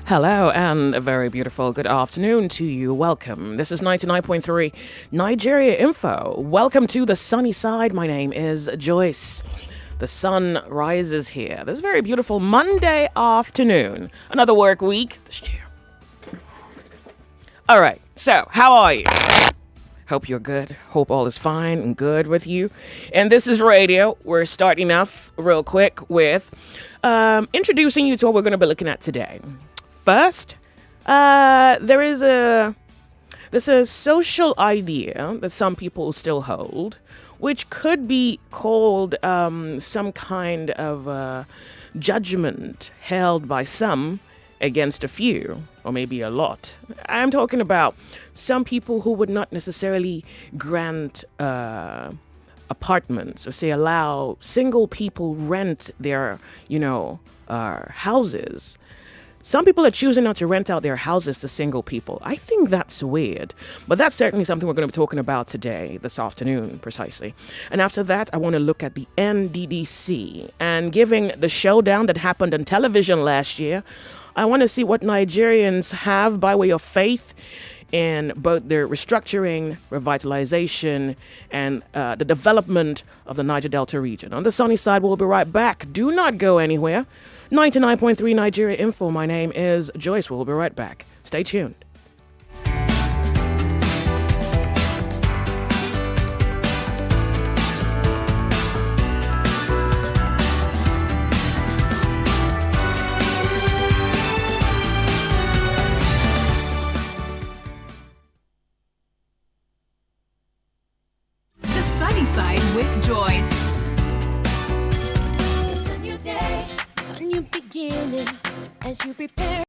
Hello and a very beautiful good afternoon to you. Welcome. This is 99.3 Nigeria Info. Welcome to the sunny side. My name is Joyce. The sun rises here. This very beautiful Monday afternoon. Another work week. This chair. All right. So, how are you? Hope you're good. Hope all is fine and good with you. And this is radio. We're starting off real quick with introducing you to what we're going to be looking at today. First, there's a social idea that some people still hold, which could be called some kind of judgment held by some against a few, or maybe a lot. I'm talking about some people who would not necessarily grant apartments or say allow single people rent their, houses. Some people are choosing not to rent out their houses to single people. I think that's weird, but that's certainly something we're going to be talking about today, this afternoon, precisely. And after that, I want to look at the NDDC and giving the showdown that happened on television last year. I want to see what Nigerians have by way of faith in both their restructuring, revitalization, and the development of the Niger Delta region. On the sunny side, we'll be right back. Do not go anywhere. 99.3 Nigeria Info. My name is Joyce. We'll be right back. Stay tuned. The Sunny Side with Joyce. It's a new day, a new beginning as you prepare.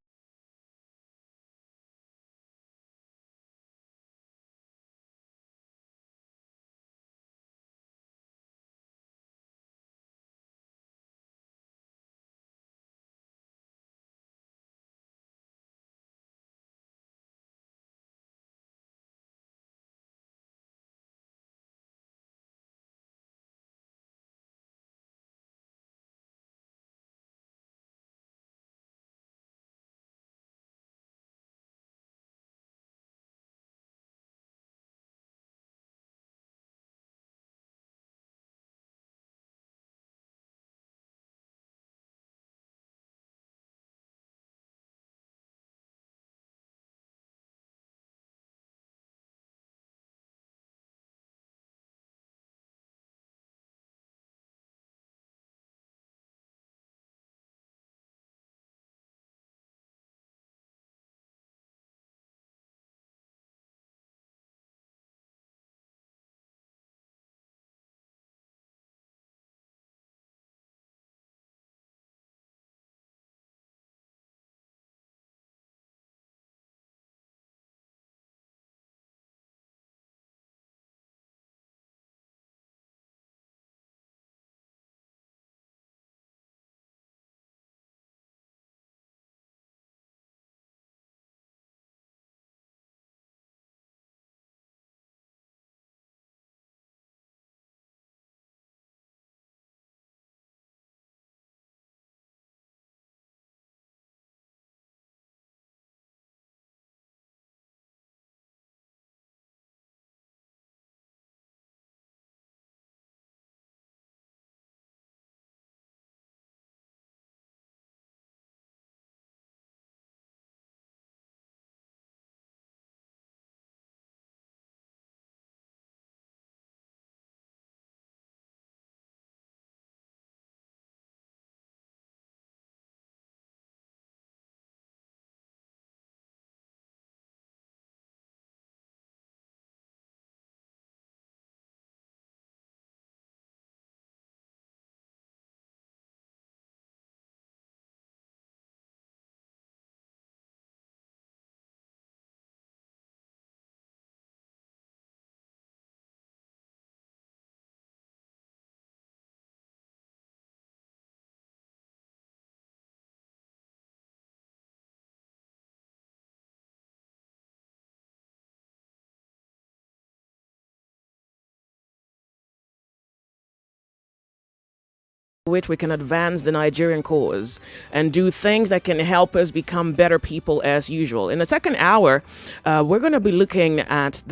which we can advance the Nigerian cause and do things that can help us become better people as usual. In the second hour, we're going to be looking at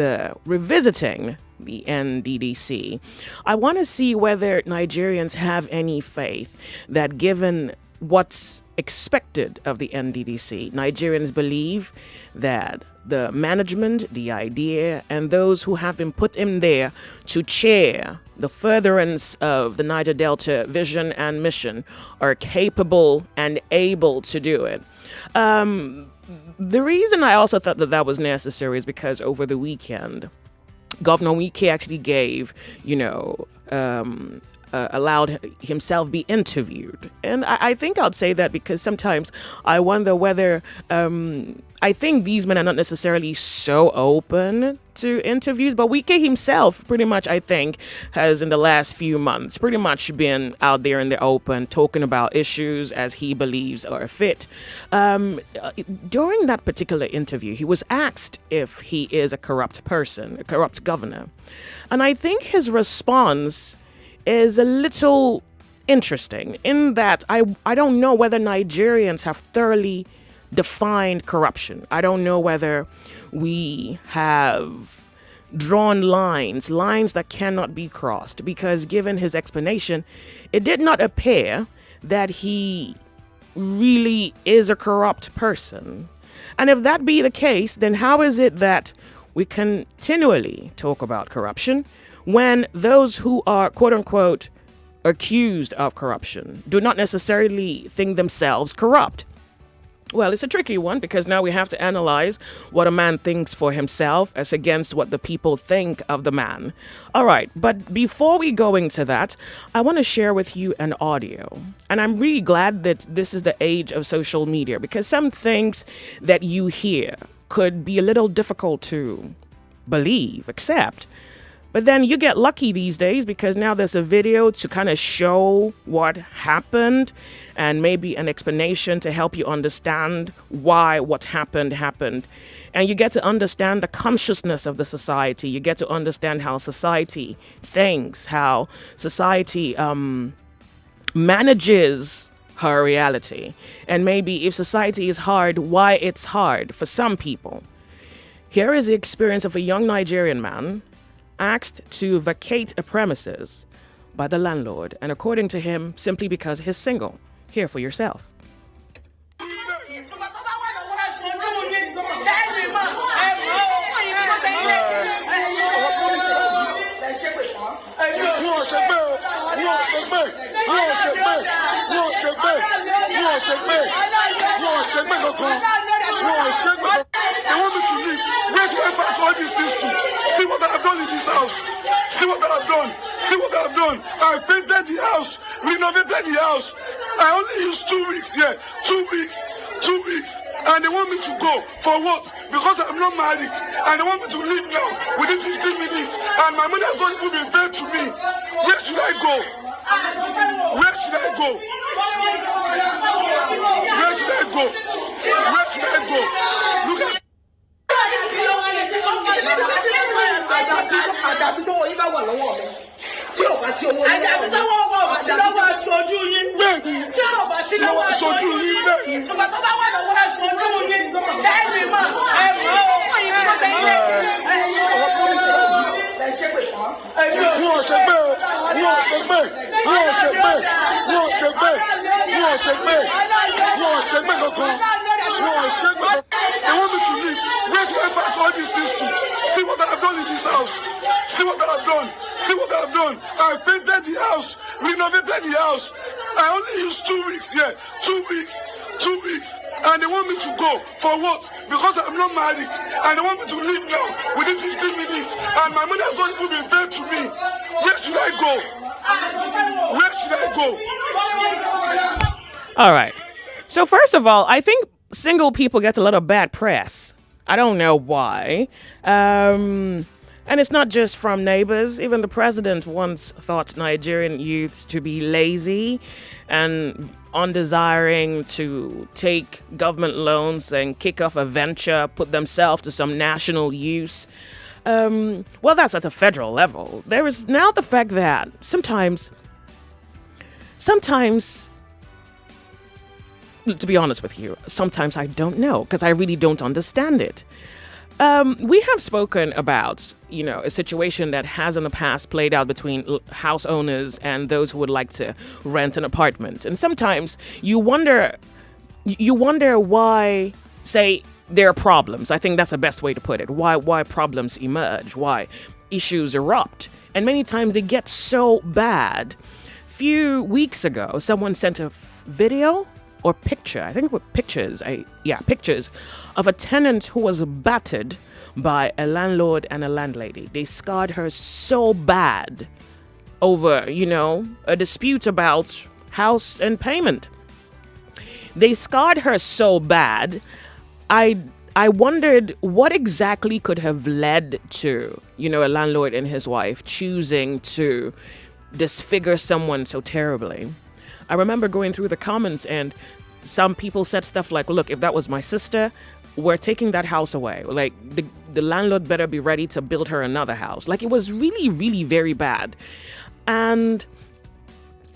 revisiting the NDDC. I want to see whether Nigerians have any faith that, given what's expected of the NDDC, Nigerians believe that the management, the idea, and those who have been put in there to chair the furtherance of the Niger Delta vision and mission are capable and able to do it. The reason I also thought that was necessary is because over the weekend, Governor Wike actually gave, allowed himself be interviewed. And I think I'd say that because sometimes I wonder whether, I think these men are not necessarily so open to interviews, but Wike himself pretty much, I think, has in the last few months pretty much been out there in the open talking about issues as he believes are fit. During that particular interview, he was asked if he is a corrupt person, a corrupt governor. And I think his response is a little interesting in that I don't know whether Nigerians have thoroughly defined corruption. I don't know whether we have drawn lines that cannot be crossed, because given his explanation, it did not appear that he really is a corrupt person. And if that be the case, then how is it that we continually talk about corruption when those who are, quote unquote, accused of corruption do not necessarily think themselves corrupt? Well, it's a tricky one because now we have to analyze what a man thinks for himself as against what the people think of the man. All right, but before we go into that, I want to share with you an audio. And I'm really glad that this is the age of social media, because some things that you hear could be a little difficult to believe, accept. But then you get lucky these days because now there's a video to kind of show what happened and maybe an explanation to help you understand why what happened. And you get to understand the consciousness of the society. You get to understand how society thinks, how society manages her reality. And maybe if society is hard, why it's hard for some people. Here is the experience of a young Nigerian man asked to vacate a premises by the landlord, and according to him, simply because he's single. Hear for yourself. They want me to leave. Where's my back all these things to? See what I have done in this house. See what I have done. See what I have done. I painted the house, renovated the house. I only used 2 weeks here. 2 weeks. 2 weeks. And they want me to go. For what? Because I'm not married. And they want me to leave now within 15 minutes. And my money has not even been paid to me. Where should I go? Where should I go? Where should I go? Where should I go? Look at àdàbí tó wọ́n yín bá wà lọ́wọ́ mi tí ò bá sí owó yín àdàbí tó wọ́n wà sí lọ́wọ́ aṣojú yín bẹ́ẹ̀ni tí ò bá sí lọ́wọ́ aṣojú yín bẹ́ẹ̀ni ṣùgbọ́n tó bá wà lọ́wọ́ aṣojú yín kẹ́ẹ̀mí mọ̀ ẹ̀mọ́ owó yín kọ́ tẹ́lẹ̀ wọ́n ṣe gbé o wọ́n ṣe gbé wọ́n ṣe gbé wọ́n ṣe gbé wọ́n ṣe gbé wọ́n ṣe gbé kankan wọ́n ṣe gbé kankan. They want me to leave. Where's my back all these things to? See what I have done in this house. See what I have done. See what I have done. I painted the house, renovated the house. I only used 2 weeks here. 2 weeks. 2 weeks. And they want me to go. For what? Because I'm not married. And they want me to leave now within 15 minutes. And my money has not even been paid to me. Where should I go? Where should I go? All right. So first of all, I think single people get a lot of bad press. I don't know why. And it's not just from neighbors. Even the president once thought Nigerian youths to be lazy and undesiring to take government loans and kick off a venture, put themselves to some national use. Well, that's at a federal level. There is now the fact that sometimes sometimes, to be honest with you, sometimes I don't know because I really don't understand it. We have spoken about, a situation that has in the past played out between house owners and those who would like to rent an apartment. And sometimes you wonder why, say, there are problems. I think that's the best way to put it. Why problems emerge, why issues erupt. And many times they get so bad. Few weeks ago, someone sent a video or picture, I think it were pictures, pictures of a tenant who was battered by a landlord and a landlady. They scarred her so bad over, a dispute about house and payment. They scarred her so bad. I wondered what exactly could have led to, a landlord and his wife choosing to disfigure someone so terribly. I remember going through the comments and some people said stuff like, look, if that was my sister, we're taking that house away. Like, the landlord better be ready to build her another house. Like, it was really, really very bad. And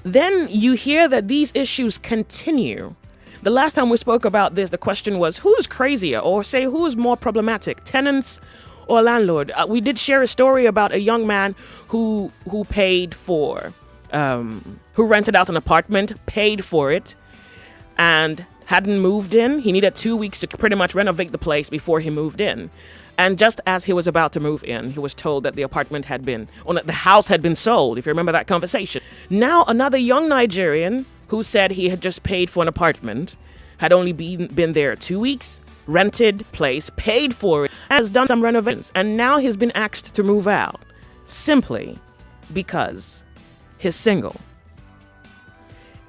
then you hear that these issues continue. The last time we spoke about this, the question was, who's crazier, or say, who's more problematic, tenants or landlord? We did share a story about a young man who paid for, who rented out an apartment, paid for it, and hadn't moved in. He needed 2 weeks to pretty much renovate the place before he moved in. And just as he was about to move in, he was told that the house had been sold, if you remember that conversation. Now, another young Nigerian who said he had just paid for an apartment, had only been there 2 weeks, rented place, paid for it, has done some renovations, and now he's been asked to move out simply because he's single.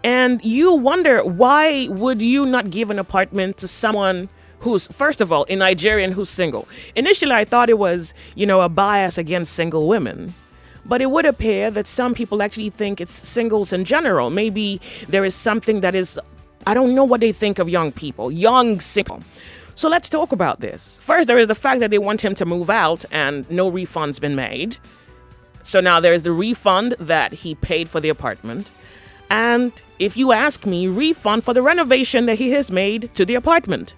And you wonder, why would you not give an apartment to someone who's, first of all, a Nigerian who's single? Initially, I thought it was, a bias against single women. But it would appear that some people actually think it's singles in general. Maybe there is something that is, I don't know what they think of young people, young single. So let's talk about this. First, there is the fact that they want him to move out and no refund's been made. So now there is the refund that he paid for the apartment. And if you ask me, refund for the renovation that he has made to the apartment.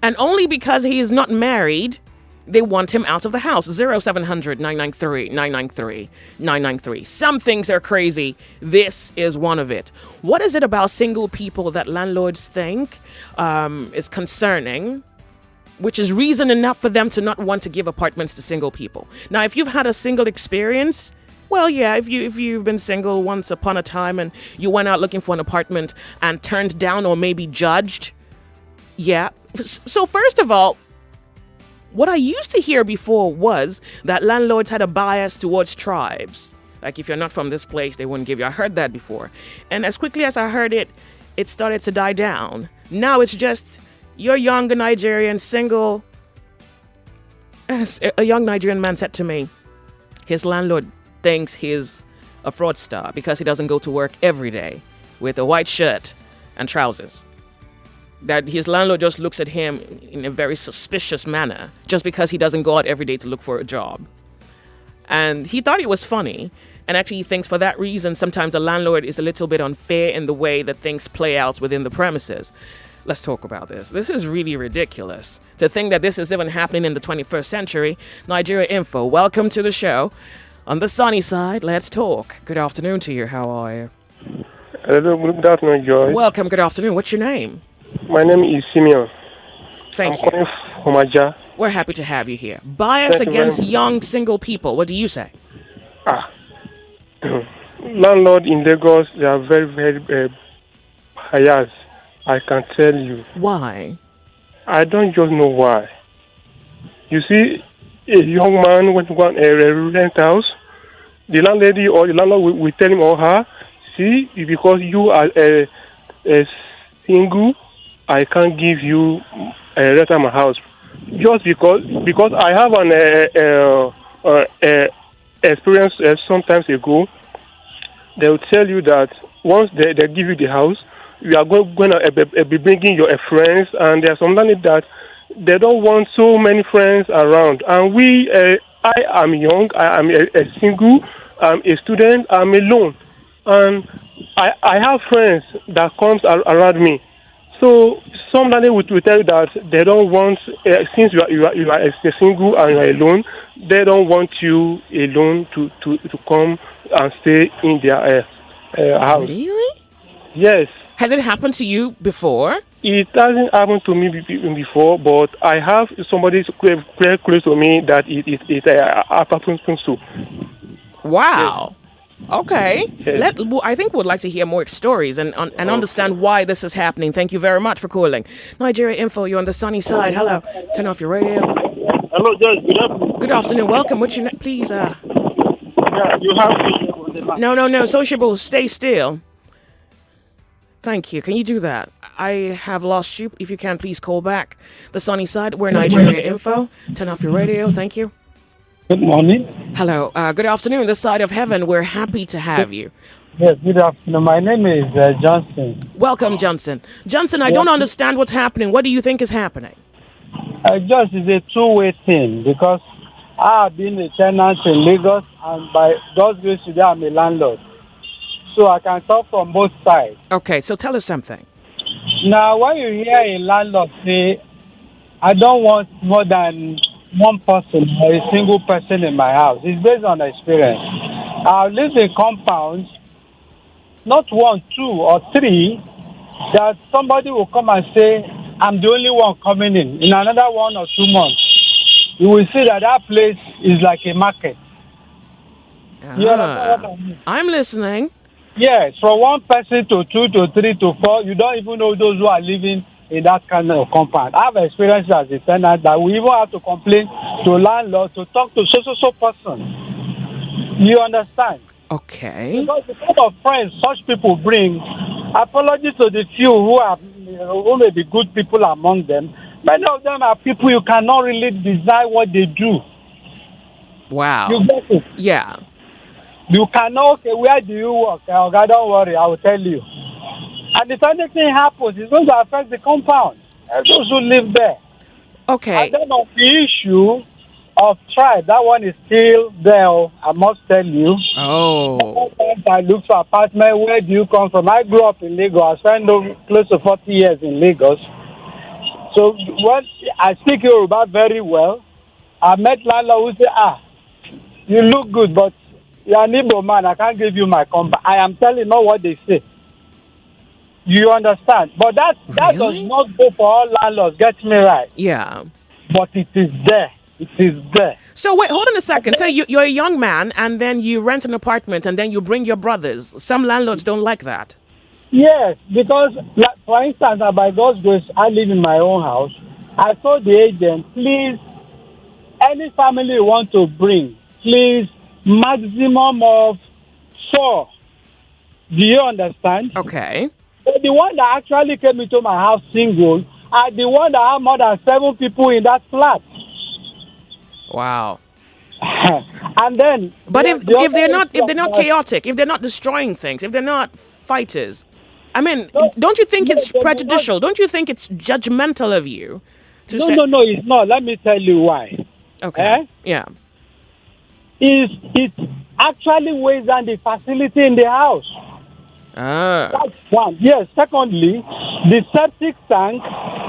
And only because he is not married, they want him out of the house. 0700 993 993 993. Some things are crazy. This is one of it. What is it about single people that landlords think is concerning, which is reason enough for them to not want to give apartments to single people? Now, if you've had a single experience, well, yeah, if you've been single once upon a time and you went out looking for an apartment and turned down or maybe judged, yeah. So first of all, what I used to hear before was that landlords had a bias towards tribes. Like, if you're not from this place, they wouldn't give you. I heard that before. And as quickly as I heard it, it started to die down. Now it's just, you're young, Nigerian, single. A young Nigerian man said to me, his landlord thinks he's a fraudster because he doesn't go to work every day with a white shirt and trousers. That his landlord just looks at him in a very suspicious manner just because he doesn't go out every day to look for a job. And he thought it was funny. And actually he thinks for that reason, sometimes a landlord is a little bit unfair in the way that things play out within the premises. Let's talk about this. This is really ridiculous. To think that this is even happening in the 21st century. Nigeria Info, welcome to the show. On the sunny side, let's talk. Good afternoon to you. How are you? Hello, good afternoon, Joyce. Welcome. Good afternoon. What's your name? My name is Simeon. Thank you. I'm calling from Aja. We're happy to have you here. Bias against young single people. What do you say? Landlord in Lagos, they are very, very biased. I can tell you. Why? I don't just know why. You see, a young man went to go and rent house. The landlady or the landlord will tell him or her, see, because you are a single, I can't give you a rent my house. Just because I have an experience sometimes ago, they will tell you that once they give you the house, you are going to be bringing your friends, and there are some landlords that they don't want so many friends around. And I am young, I am a single, I'm a student, I'm alone. and I have friends that comes around me. So some landlord will tell you that they don't want, since you are a single and you are alone, they don't want you alone to come and stay in their house. Really? Yes. Has it happened to you before? It hasn't happened to me before, but I have somebody very close to me that it happens to. Wow. Okay. Yes. I think we'd like to hear more stories and understand why this is happening. Thank you very much for calling. Nigeria Info, you're on the sunny side. Hello. Turn off your radio. Hello, Joyce. Good afternoon. Good afternoon. Welcome. What's your name? Please. Yeah, you have to on the line. No. Sociable. Stay still. Thank you. Can you do that? I have lost you. If you can, please call back. The sunny side. We're Nigeria Info. Turn off your radio. Thank you. Good morning. Hello. Good afternoon. This side of heaven. We're happy to have you. Yes, good afternoon. My name is Johnson. Welcome, Johnson. Johnson, I don't understand what's happening. What do you think is happening? Just is a two-way thing because I have been a tenant in Lagos, and by God's grace today I'm a landlord. So I can talk from both sides. Okay, so tell us something. Now, when you hear a landlord say, I don't want more than one person or a single person in my house, it's based on experience. I've lived in compounds, not one, two, or three, that somebody will come and say, I'm the only one coming in. In another 1 or 2 months, you will see that that place is like a market. You understand what I mean? I'm listening. Yes, from one person to two to three to four, you don't even know those who are living in that kind of compound. I have experience as a tenant that we even have to complain to landlord to talk to so person. You understand? Okay. Because the kind of friends such people bring, apology to the few who may be good people among them. Many of them are people you cannot really design what they do. Wow. You get it? Yeah. You cannot, okay, where do you work? Okay, don't worry, I will tell you. And if anything happens, it's going to affect the compound and those who live there. Okay. And then on the issue of tribe, that one is still there, I must tell you. Oh. I look for apartment. Where do you come from? I grew up in Lagos. I spent close to 40 years in Lagos. So when I speak Yoruba very well, I met landlord who say, you look good, but you're an Igbo man. I can't give you my compound. I am telling you what they say. You understand? But that Really? does not go for all landlords. Get me right. Yeah. But it is there. It is there. So wait, hold on a second. So you're a young man and then you rent an apartment and then you bring your brothers. Some landlords don't like that. Yes, because, like, for instance, by God's grace, I live in my own house. I told the agent, please, any family you want to bring, please, maximum of 4. Do you understand? Okay. But the one that actually came into my house single are the one that have more than 7 people in that flat. Wow. And then, But if they're not chaotic, if they're not destroying things, if they're not fighters, I mean, don't you think it's prejudicial? Don't you think it's judgmental of you to say? No, it's not. Let me tell you why. Okay. Yeah. It actually weighs down the facility in the house. That's one. Yes. Secondly, the septic tank,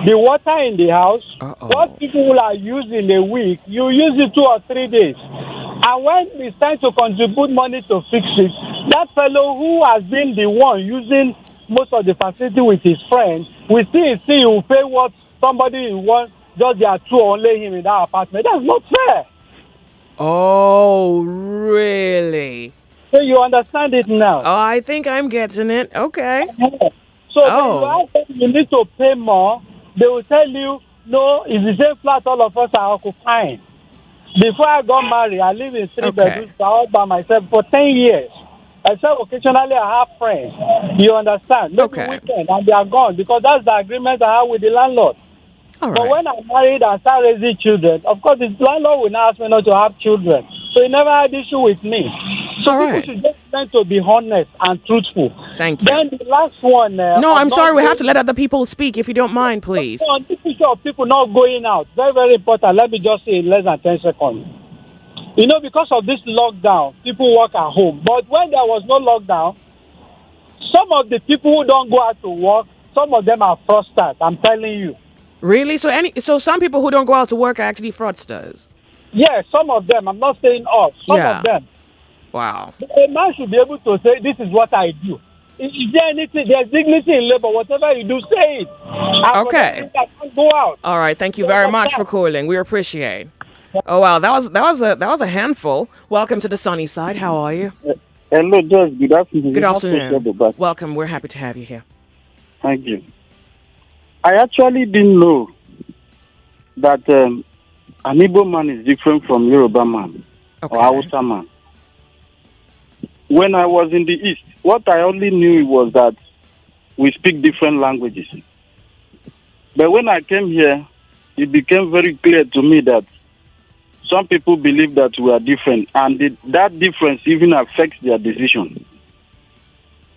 the water in the house, what people are using a week, you use it 2 or 3 days. And when it's time to contribute money to fix it, that fellow who has been the one using most of the facility with his friend, we see he will pay what somebody wants, just there are 2 only him in that apartment. That's not fair. Oh, really? So you understand it now? Oh, I think I'm getting it. Okay. So when you ask them you need to pay more, they will tell you, no, it's the same flat all of us are occupying. Before I got married, I lived in 3 bedrooms all by myself for 10 years. Except occasionally I have friends. You understand? Maybe weekend and they are gone because that's the agreement I have with the landlord. All right. But when I married and started raising children, of course the landlord will not ask me not to have children. So he never had issue with me. So people should just learn to be honest and truthful. Thank you. Then the last one. No, I'm sorry. We have to let other people speak if you don't mind, please. On this issue of people not going out, very, very important. Let me just say in less than 10 seconds. You know, because of this lockdown, people work at home. But when there was no lockdown, some of the people who don't go out to work, some of them are fraudsters. I'm telling you. Really? So some people who don't go out to work are actually fraudsters. Yeah, some of them. I'm not saying all. Some of them. Wow. A man should be able to say, "This is what I do." Is there anything? There's dignity in labor. Whatever you do, say it. Okay. I can't go out. All right. Thank you very much for calling. We appreciate. Oh wow, that was a handful. Welcome to the sunny side. How are you? Hello, Joyce. Good afternoon. Good afternoon. Welcome. We're happy to have you here. Thank you. I actually didn't know that an Igbo man is different from Yoruba man or Hausa man. When I was in the East, what I only knew was that we speak different languages. But when I came here, it became very clear to me that some people believe that we are different, and that difference even affects their decision.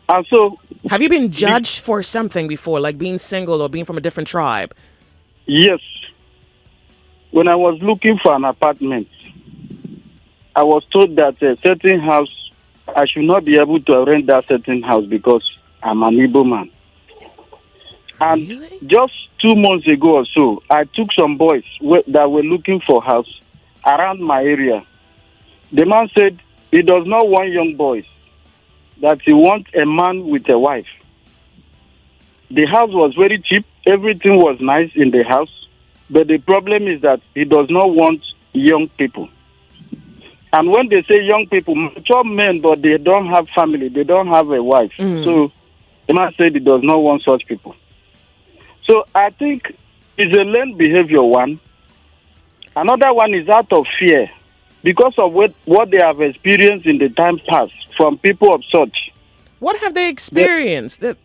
And so, have you been judged for something before, like being single or being from a different tribe? Yes. When I was looking for an apartment, I was told that a certain house, I should not be able to rent that certain house because I'm an Igbo man. And really? Just 2 months ago or so, I took some boys that were looking for a house around my area. The man said he does not want young boys, that he wants a man with a wife. The house was very cheap. Everything was nice in the house. But the problem is that he does not want young people. And when they say young people, mature men, but they don't have family, they don't have a wife. So the man said he does not want such people. So I think it's a learned behavior one. Another one is out of fear because of what they have experienced in the time past from people of such. What have they experienced? That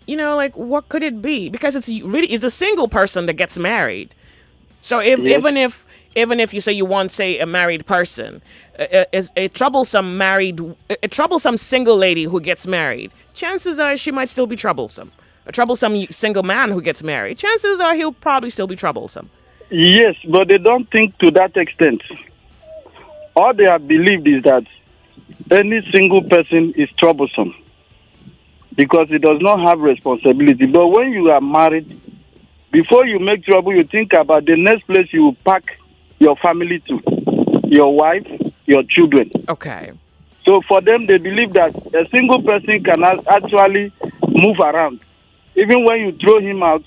what could it be? Because it's a single person that gets married. So even if you say you want, say, a married person, is a troublesome single lady who gets married, chances are she might still be troublesome. A troublesome single man who gets married, chances are he'll probably still be troublesome. Yes, but they don't think to that extent. All they have believed is that any single person is troublesome because he does not have responsibility. But when you are married, before you make trouble, you think about the next place you will pack your family to, your wife, your children. Okay. So for them, they believe that a single person can actually move around. Even when you throw him out,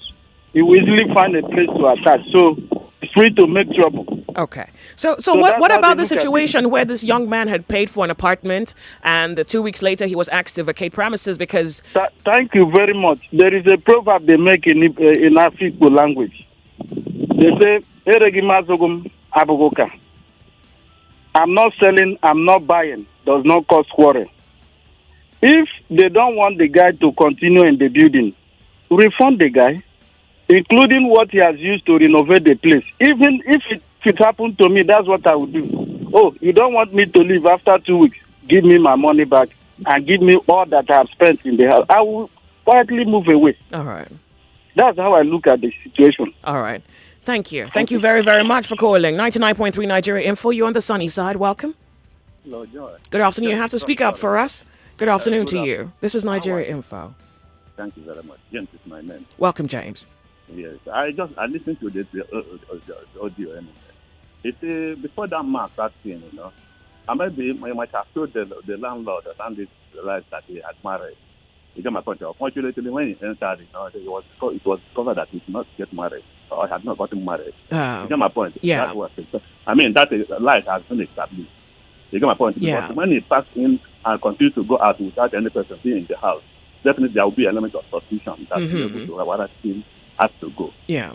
he will easily find a place to attach. So it's free to make trouble. Okay. So what about the situation where this young man had paid for an apartment and 2 weeks later he was asked to vacate premises because... Thank you very much. There is a proverb they make in Afikpo language. They say, "Eregimazogum abugoka." I'm not selling, I'm not buying, does not cause quarrel. If they don't want the guy to continue in the building, refund the guy, including what he has used to renovate the place. Even if it happened to me, that's what I would do. Oh, you don't want me to leave after 2 weeks? Give me my money back and give me all that I have spent in the house. I will quietly move away. All right. That's how I look at the situation. All right. Thank you. Thank you very, very much for calling. 99.3 Nigeria Info. You're on the sunny side. Welcome. Hello, Joy. Good afternoon. You have to speak up for us. Good afternoon to you. This is Nigeria Info. Thank you very much. James is my name. Welcome, James. Yes, I listened to the audio anyway. It's before that man started saying, I might have told the landlord and the right that he had married. You get my point. Unfortunately, when he entered, it was discovered that he did not get married or had not gotten married. You get my point. Yeah. That was it. I mean, that life has been established. You get my point. Yeah. But when he passed in and continued to go out without any person being in the house, definitely there will be an element of suspicion that able to whether he has to go. Yeah.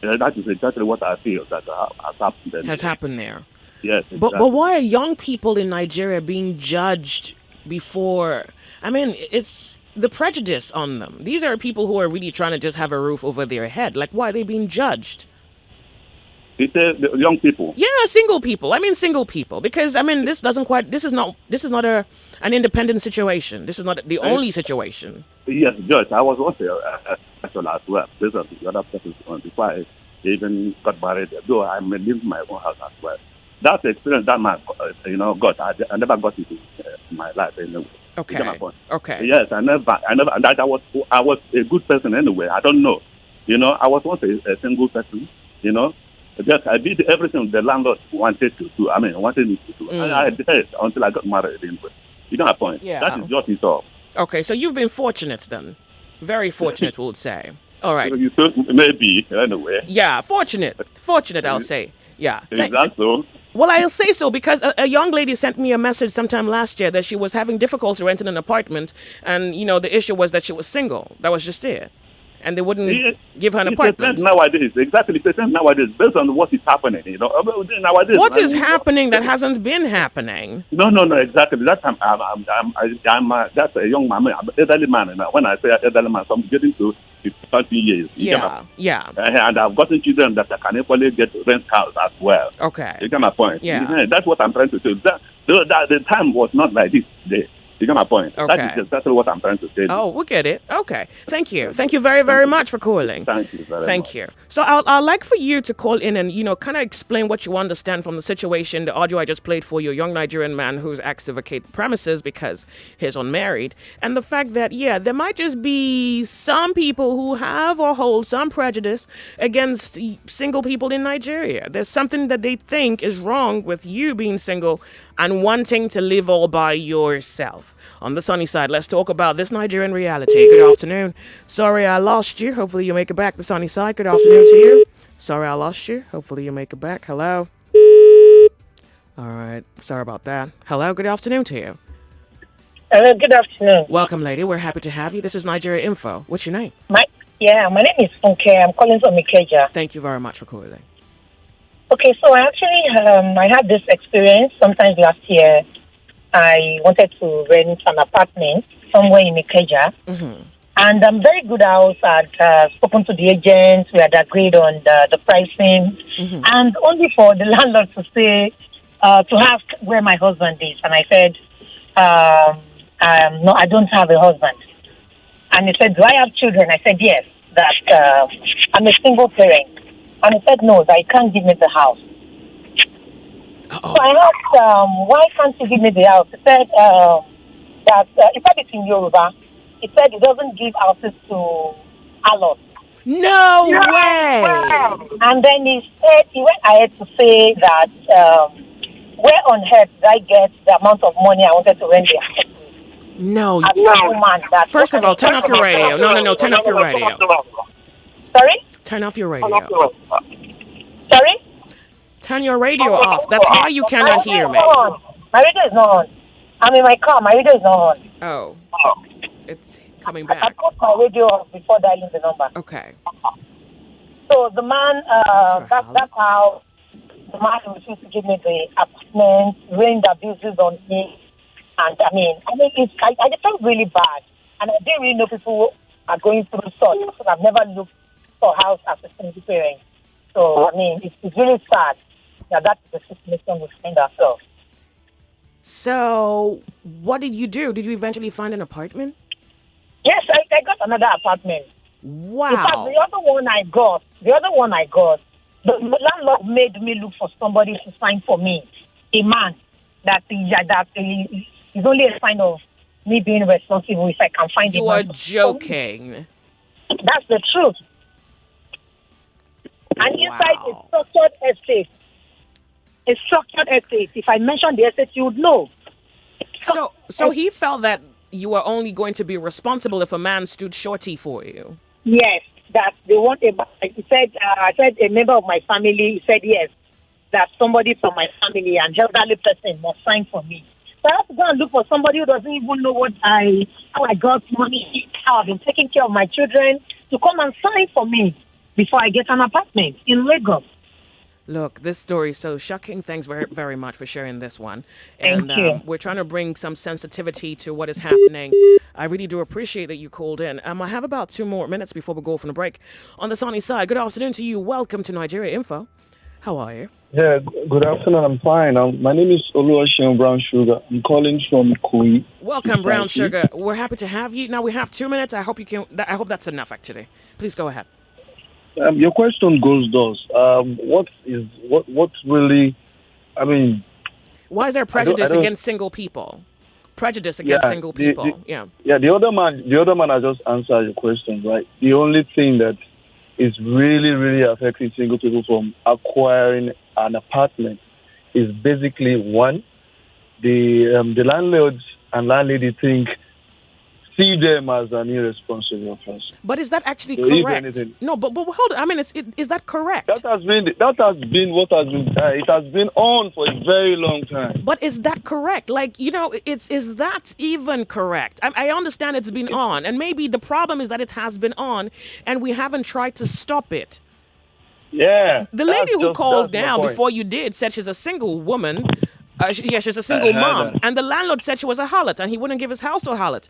That is exactly what I feel that has happened there. Has happened there. Yes. Exactly. But why are young people in Nigeria being judged before? I mean, it's the prejudice on them. These are people who are really trying to just have a roof over their head. Like, why are they being judged? He said the young people. Yeah, single people. I mean, single people. Because, I mean, this is not an independent situation. This is not the only situation. Yes, Judge, I was also actually as well. Based on the other person before I even got married, though I may live in my own house as well. That's the experience that man, got. I never got it in my life anyway. Okay. You get my point? Okay. Yes, I never, and I was a good person anyway. I don't know. I was once a single person. Just I did everything the landlord wanted to do. Wanted me to do. And I did until I got married anyway. You get my point? Yeah. That is just it all. Okay, so you've been fortunate then. Very fortunate, we'll say. All right. You thought maybe anyway. Yeah, fortunate. Fortunate, I'll say. Yeah. Is that so? Well, I'll say so because a young lady sent me a message sometime last year that she was having difficulty renting an apartment, and the issue was that she was single. That was just it. And they wouldn't give her an apartment. Nowadays, exactly. It's nowadays, based on what is happening. Nowadays. What is happening that hasn't been happening? No, exactly. That's that's a young man, I'm an elderly man. And when I say elderly man, so I'm getting to 30 years. Yeah. And I've gotten children that can equally get rent house as well. Okay. You get my point? Yeah. That's what I'm trying to say. The time was not like this today. You get my point? Okay. That is exactly what I'm trying to say. Oh, we get it. Okay. Thank you. Thank you very, very much for calling. Thank you very much. Thank you. So I'd like for you to call in and, kind of explain what you understand from the situation, the audio I just played for you, a young Nigerian man who's asked to vacate the premises because he's unmarried, and the fact that, there might just be some people who have or hold some prejudice against single people in Nigeria. There's something that they think is wrong with you being single and wanting to live all by yourself. On the sunny side, let's talk about this Nigerian reality. Good afternoon. Sorry I lost you. Hopefully you make it back. The sunny side. Good afternoon to you. Sorry I lost you. Hopefully you make it back. Hello. All right. Sorry about that. Hello. Good afternoon to you. Hello. Good afternoon. Welcome, lady. We're happy to have you. This is Nigeria Info. What's your name? My name is Funke. I'm calling from Ikeja. Thank you very much for calling. Okay, so I actually I had this experience sometime last year. I wanted to rent an apartment somewhere in Ikeja. Mm-hmm. And I'm very good house. I'd spoken to the agent. We had agreed on the pricing. Mm-hmm. And only for the landlord to say, to ask where my husband is. And I said, no, I don't have a husband. And he said, do I have children? I said, yes, that I'm a single parent. And he said, no, that he can't give me the house. Uh-oh. So I asked, why can't you give me the house? He said that, he said it's in Yoruba. He said he doesn't give houses to allos. No way! And then he went ahead to say that, where on earth did I get the amount of money I wanted to rent the house? No. First of all, turn off your radio. No, turn off your radio. Sorry? Turn off your radio. Sorry? Turn your radio off. That's why you cannot hear me. My radio is not on. I'm in my car. My radio is not on. Oh. It's coming I back. put my radio off before dialing the number. Okay. So the man, that's how the man refused to give me the apartment, rained abuses on me. And I felt really bad. And I didn't really know people are going through such. Because I've never looked for a house as a single parent. So, it's really sad that that's the situation we find ourselves. So, what did you do? Did you eventually find an apartment? Yes, I got another apartment. Wow. In fact, the other one I got, the landlord made me look for somebody to sign for me. A man that is only a sign of me being responsible if I can find a man. You are joking. That's the truth. And inside a structured estate. A structured estate. If I mention the estate, you would know. So he felt that you were only going to be responsible if a man stood shorty for you. Yes, that they want he said, I said a member of my family, he said yes, that somebody from my family, an elderly person must sign for me. So I have to go and look for somebody who doesn't even know how I got money, how I've been taking care of my children, to come and sign for me before I get an apartment in Lagos. Look, this story is so shocking. Thanks very, very much for sharing this one. Thank you. We're trying to bring some sensitivity to what is happening. I really do appreciate that you called in. I have about 2 more minutes before we go from the break. On the sunny side, good afternoon to you. Welcome to Nigeria Info. How are you? Yeah, good afternoon. I'm fine. My name is Oluwaseun Brown Sugar. I'm calling from Kui. Welcome, Brown Sugar. We're happy to have you. Now we have 2 minutes. I hope that's enough, actually. Please go ahead. Your question goes thus. What really, why is there prejudice against single people? prejudice against single people. Yeah, the other man has just answered your question, right? The only thing that is really, really affecting single people from acquiring an apartment is basically one, the landlords and landlady see them as an irresponsible person. But is that actually So correct? No, but hold on. I mean, is that correct? That has been what has been. It has been on for a very long time. But is that correct? Like, is that even correct? I understand it's been on, and maybe the problem is that it has been on, and we haven't tried to stop it. Yeah. The lady who called now before you did said she's a single woman. She's a single mom, and the landlord said she was a harlot, and he wouldn't give his house to a harlot.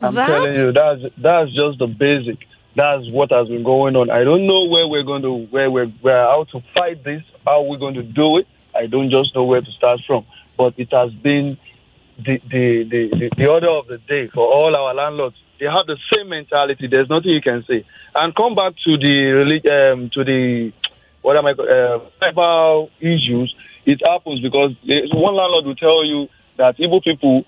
I'm telling you, that's just the basic. That's what has been going on. I don't know where we're out to fight this. How we're going to do it? I don't just know where to start from. But it has been the order of the day for all our landlords. They have the same mentality. There's nothing you can say. And come back to the tribal issues. It happens because one landlord will tell you that Igbo people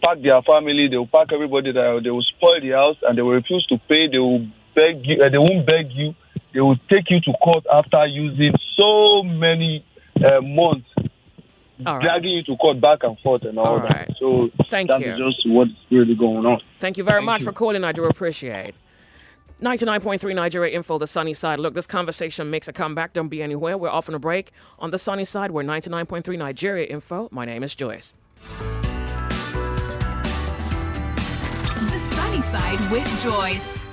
pack their family, they will pack everybody there, they will spoil the house, and they will refuse to pay. They will beg you, they won't beg you. They will take you to court after using so many months, dragging you to court back and forth and all that. So Thank that you. is just what's really going on. Thank you very much for calling. I do appreciate. 99.3 Nigeria Info, the sunny side. Look, this conversation makes a comeback. Don't be anywhere. We're off on a break. On the sunny side, we're 99.3 Nigeria Info. My name is Joyce. The sunny side with Joyce.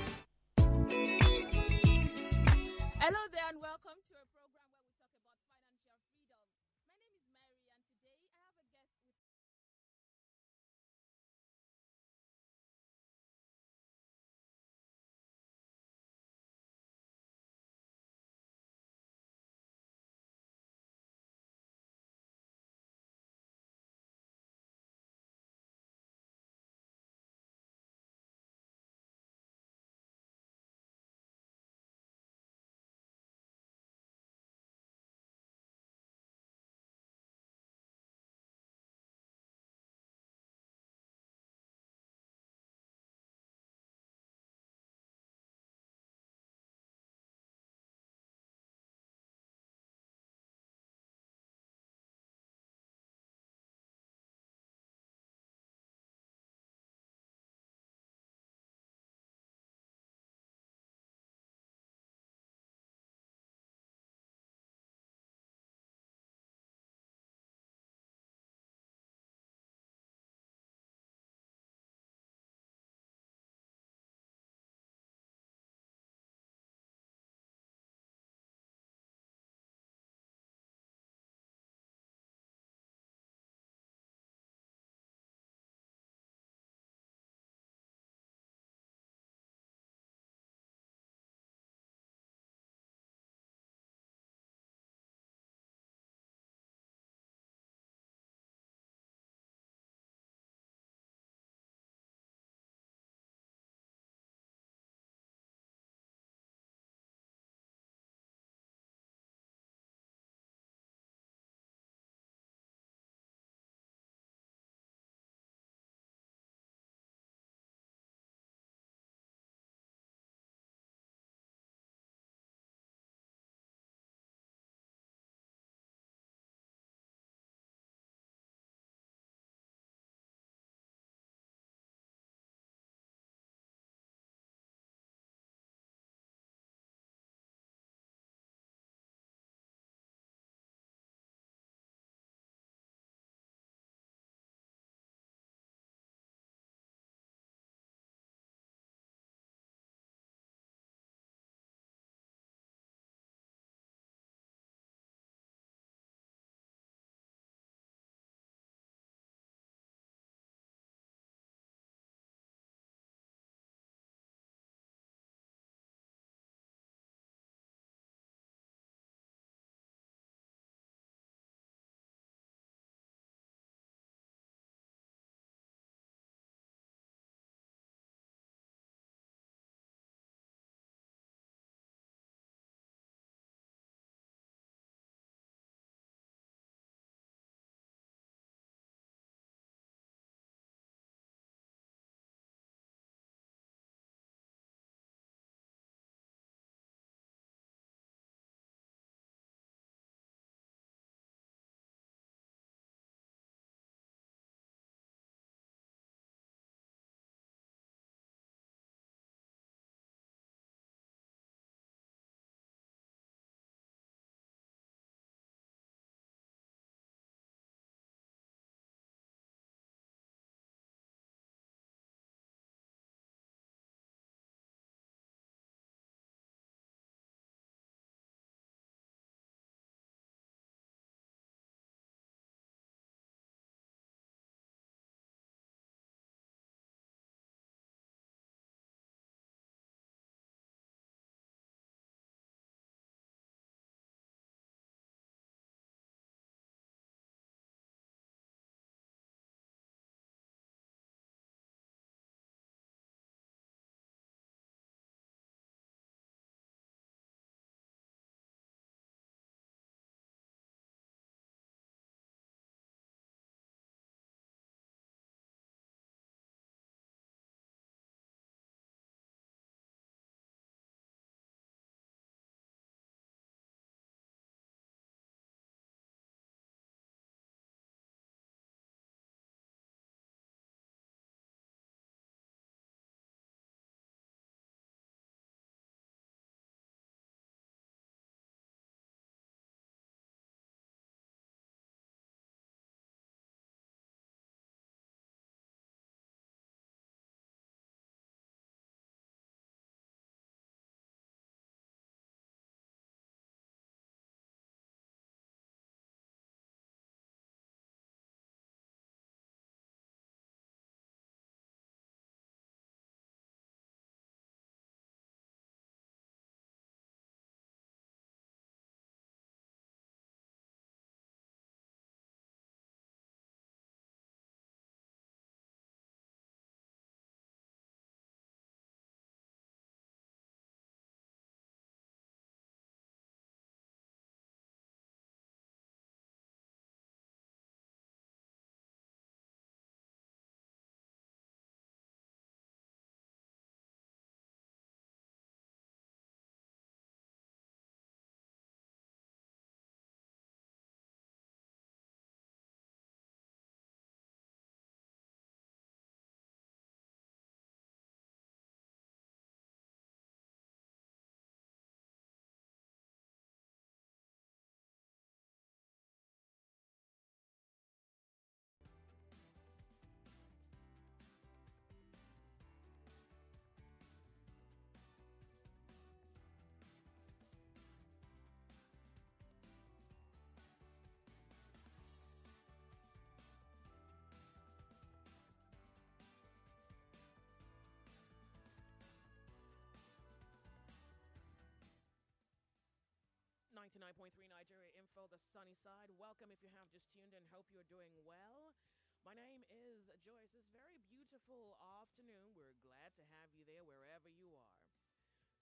99.3 Nigeria Info, the sunny side. Welcome if you have just tuned in. Hope you're doing well. My name is Joyce. This very beautiful afternoon. We're glad to have you there wherever you are.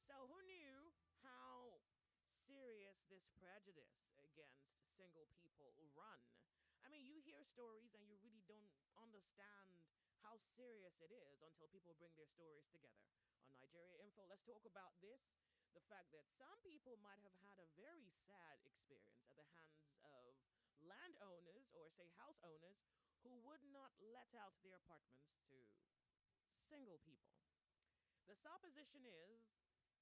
So, who knew how serious this prejudice against single people run? I mean, you hear stories and you really don't understand how serious it is until people bring their stories together. On Nigeria Info, let's talk about this. The fact that some people might have had a very sad experience at the hands of landowners or, say, house owners who would not let out their apartments to single people. The supposition is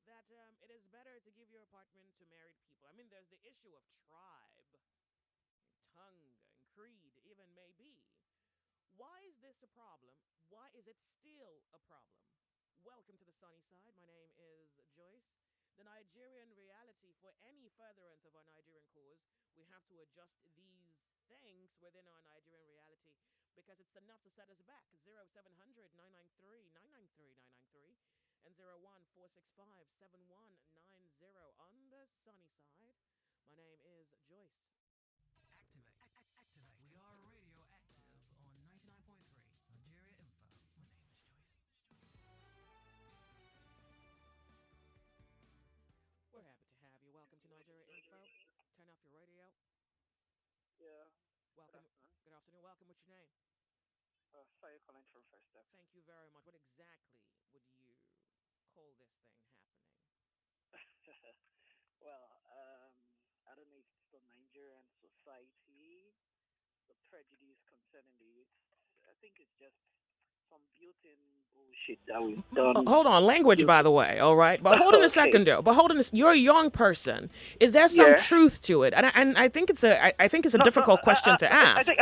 that it is better to give your apartment to married people. I mean, there's the issue of tribe, tongue, and creed, even may be. Why is this a problem? Why is it still a problem? Welcome to the sunny side. My name is Joyce. The Nigerian reality, for any furtherance of our Nigerian cause, we have to adjust these things within our Nigerian reality because it's enough to set us back. 0700 993 993 993 and 01465 7190 on the sunny side. My name is Joyce. Activate. We are radio active on 99.3 Nigeria Info. My name is Joyce. We're happy to have you. Welcome to Nigeria Info. Turn off your radio. Yeah. Welcome. Good afternoon. Welcome. What's your name? Sorry, calling from First Step. Thank you very much. What exactly would you call this thing happening? Well, I don't know if it's the Nigerian society, the prejudice concerning the youth. I think it's just some built-in bullshit that we've done. Hold on, language, by the way. All right, but hold on a second, though. But hold on, you're a young person. Is there some truth to it? And I think it's a difficult question to ask. I think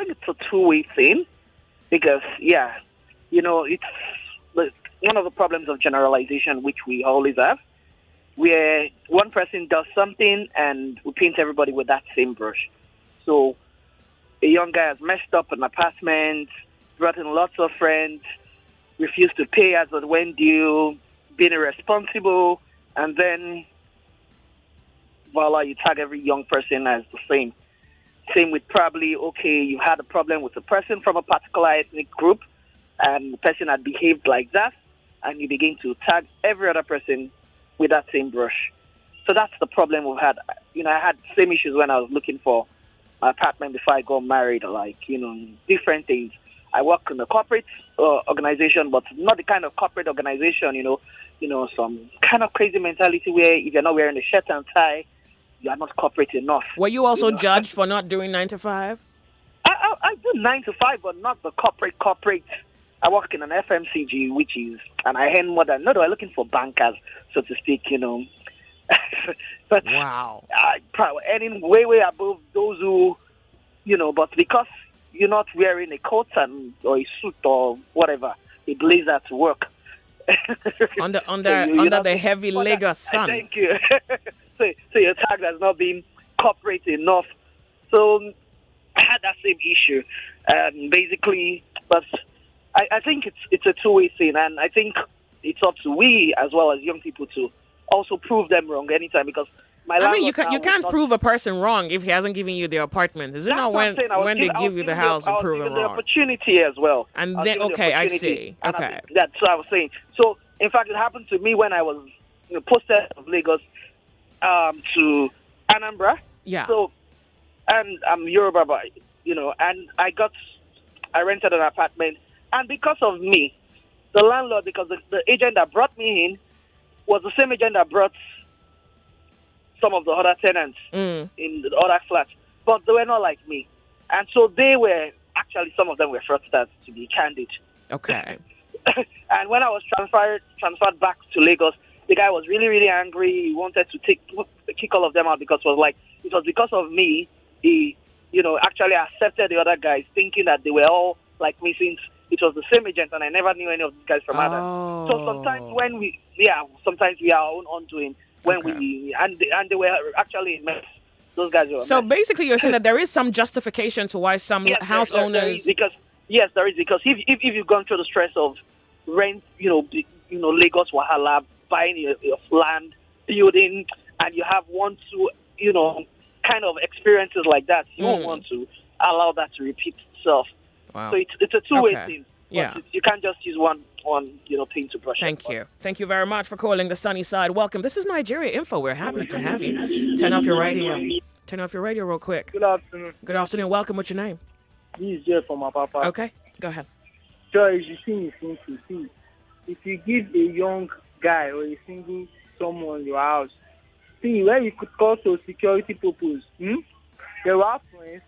it's a two-way thing because it's one of the problems of generalization which we always have, where one person does something and we paint everybody with that same brush. So a young guy has messed up an apartment, brought in lots of friends, refused to pay as it when due, being irresponsible, and then, voila, you tag every young person as the same. Same with probably, you had a problem with a person from a particular ethnic group, and the person had behaved like that, and you begin to tag every other person with that same brush. So that's the problem we've had. I had the same issues when I was looking for my apartment before I got married, different things. I work in a corporate organization, but not the kind of corporate organization, some kind of crazy mentality where if you're not wearing a shirt and tie, you are not corporate enough. Were you also judged for not doing 9 to 5? I do 9 to 5, but not the corporate. I work in an FMCG, and I earn more than, we're looking for bankers, so to speak, But wow. Probably earning way above those who, but because you're not wearing a coat or a suit or whatever, a blazer to work. under the heavy Lagos sun. Thank you. so your tag has not been corporate enough. So I had that same issue. Basically, but I think it's a two-way thing, and I think it's up to we as well as young people to also prove them wrong anytime because you can't prove a person wrong if he hasn't given you the apartment. Is it not when they give you the house you prove them wrong? The opportunity as well. And then I see. Okay. That's what I was saying. So in fact, it happened to me when I was posted of Lagos to Anambra. Yeah. So and I'm Yoruba, but and I rented an apartment, and because of me, the landlord, because the agent that brought me in was the same agent that brought some of the other tenants in the other flats, but they were not like me. And so they were, actually some of them were fraudsters, to be candid. Okay. And when I was transferred back to Lagos, the guy was really, really angry. He wanted to kick all of them out because it was because of me. He, actually accepted the other guys, thinking that they were all like me since it was the same agent, and I never knew any of these guys from Adam. So sometimes sometimes we are our own undoing when and they were actually in mess. Those guys were. So basically, you're saying that there is some justification to why some house owners. There is because if you've gone through the stress of rent, Lagos Wahala, buying your land, building, and you have one, two, kind of experiences like that, you don't want to allow that to repeat itself. Wow. So it's a two-way Okay. thing. Yeah. You can't just use one thing to brush. Thank you. Thank you very much for calling the Sunny Side. Welcome. This is Nigeria Info. We're happy to have you. Turn off your radio. Turn off your radio real quick. Good afternoon. Good afternoon. Welcome. What's your name? This is Jeff from my papa. Okay. Go ahead. Joyce, you see, if you give a young guy or a single someone your house, when you could call for security purpose, they were friends.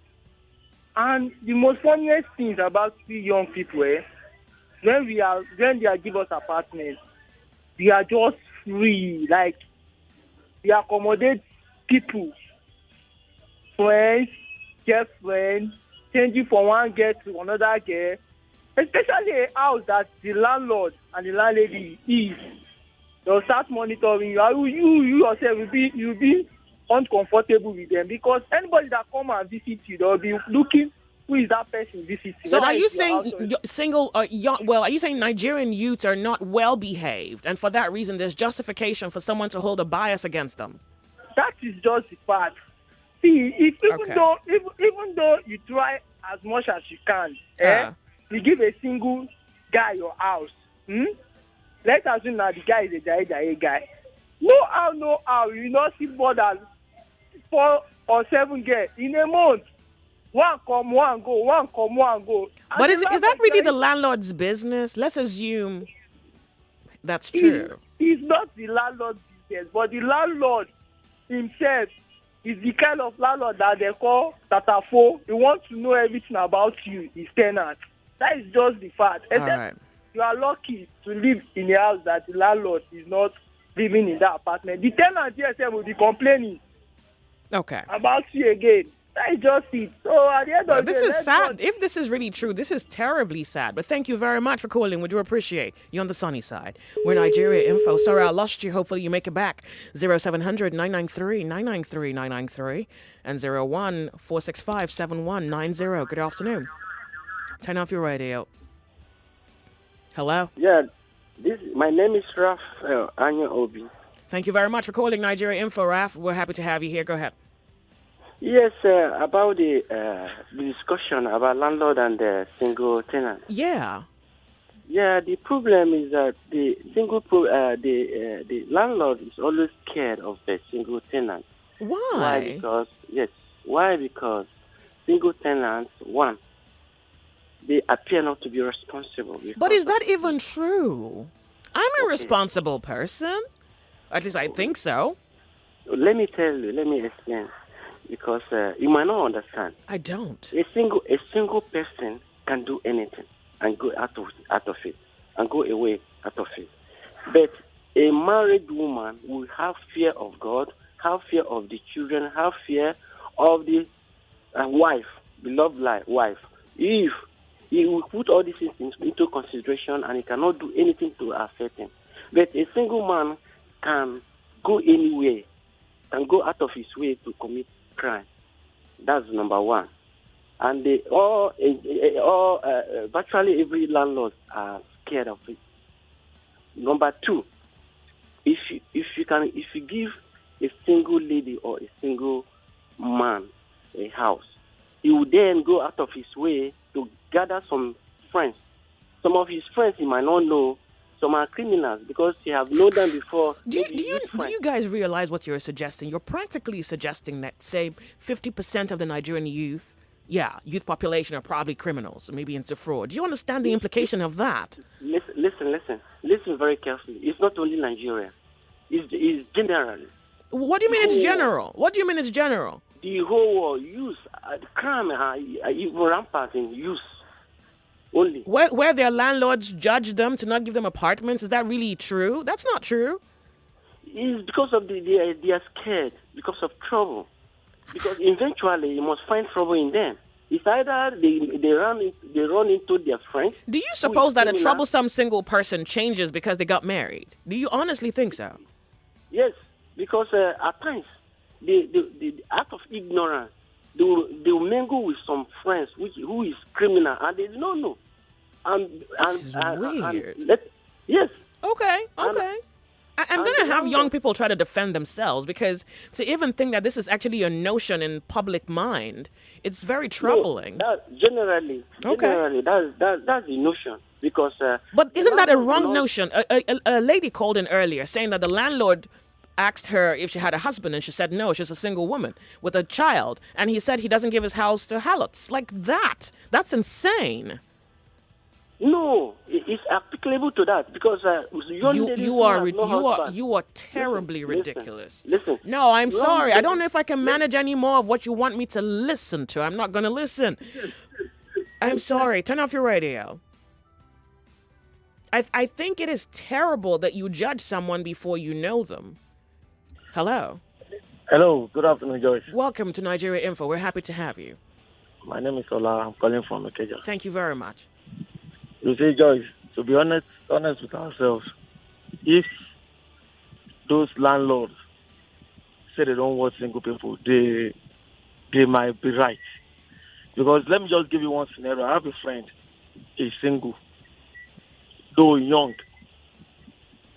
And the most funniest things about we young people, when they are give us apartments, we are just free. Like, we accommodate people, friends, girlfriends, changing from one girl to another girl, especially a house that the landlord and the landlady is. They'll start monitoring you. You yourself will be uncomfortable with them, because anybody that come and visit you, they'll be looking who is that person visiting. So are you saying are you saying Nigerian youths are not well behaved, and for that reason there's justification for someone to hold a bias against them? That is just the fact. See, even though you try as much as you can, you give a single guy your house. Let's assume that the guy is a Jai guy. No how, you not see more than 4 or 7 girls in a month. One come, one go, one come, one go. But is that really the landlord's business? Let's assume that's true. It's not the landlord's business, but the landlord himself is the kind of landlord that they call Tatafo. He wants to know everything about you, his tenant. That is just the fact. All right. You are lucky to live in a house that the landlord is not living in that apartment. The tenant yourself will be complaining about you again. That is just it. So at the end of the day, this is sad. If this is really true, this is terribly sad. But thank you very much for calling. We do appreciate you on the sunny side. We're Nigeria Info. Sorry I lost you. Hopefully you make it back. 0700 993 993 993 and 01 465 7190. Good afternoon. Turn off your radio. Hello? Yeah, my name is Raf Anya Obi. Thank you very much for calling Nigeria Info, Raf. We're happy to have you here. Go ahead. Yes, about the discussion about landlord and the single tenant. Yeah. Yeah, the problem is that the the landlord is always scared of the single tenant. Why? Why? Because single tenants, one, they appear not to be responsible. But is that even true? I'm a responsible person. At least I think so. Let me explain. Because you might not understand. I don't. A single person can do anything and go out of it and go away out of it. But a married woman will have fear of God, have fear of the children, have fear of the wife, beloved wife. If he will put all these things into consideration and he cannot do anything to affect him. But a single man can go anywhere, can go out of his way to commit crime. That's number one. And virtually every landlord are scared of it. Number two, if you give a single lady or a single man a house, he will then go out of his way to gather some friends. Some of his friends he might not know. Some are criminals because he have known them before. Do you guys realize what you're suggesting? You're practically suggesting that, say, 50% of the Nigerian youth population are probably criminals, maybe into fraud. Do you understand the implication of that? Listen very carefully. It's not only Nigeria. It's general. What do you mean it's general? What do you mean it's general? The whole world, youth, crime are even rampant in youth. Only. Where their landlords judge them to not give them apartments, is that really true? That's not true. It's because of they are scared because of trouble. Because eventually you must find trouble in them. It's either they run into their friends. Do you suppose that a troublesome single person changes because they got married? Do you honestly think so? Yes, because at times they out of ignorance they will mingle with some friends who is criminal and they do not know. This is weird. Yes. Okay. I'm going to have young people try to defend themselves because to even think that this is actually a notion in public mind, it's very troubling. No, generally, that's the notion because. But isn't that a wrong notion? A lady called in earlier saying that the landlord asked her if she had a husband, and she said no, she's a single woman with a child, and he said he doesn't give his house to harlots. Like that. That's insane. No, it's applicable to that because you are terribly ridiculous. Listen. No, I'm sorry. I don't know if I can manage any more of what you want me to listen to. I'm not going to listen. I'm sorry. Turn off your radio. I think it is terrible that you judge someone before you know them. Hello. Hello. Good afternoon, Joyce. Welcome to Nigeria Info. We're happy to have you. My name is Ola. I'm calling from Ikeja. Thank you very much. You see, Joyce, to be honest with ourselves, if those landlords say they don't want single people, they might be right. Because let me just give you one scenario. I have a friend, he's single, though young.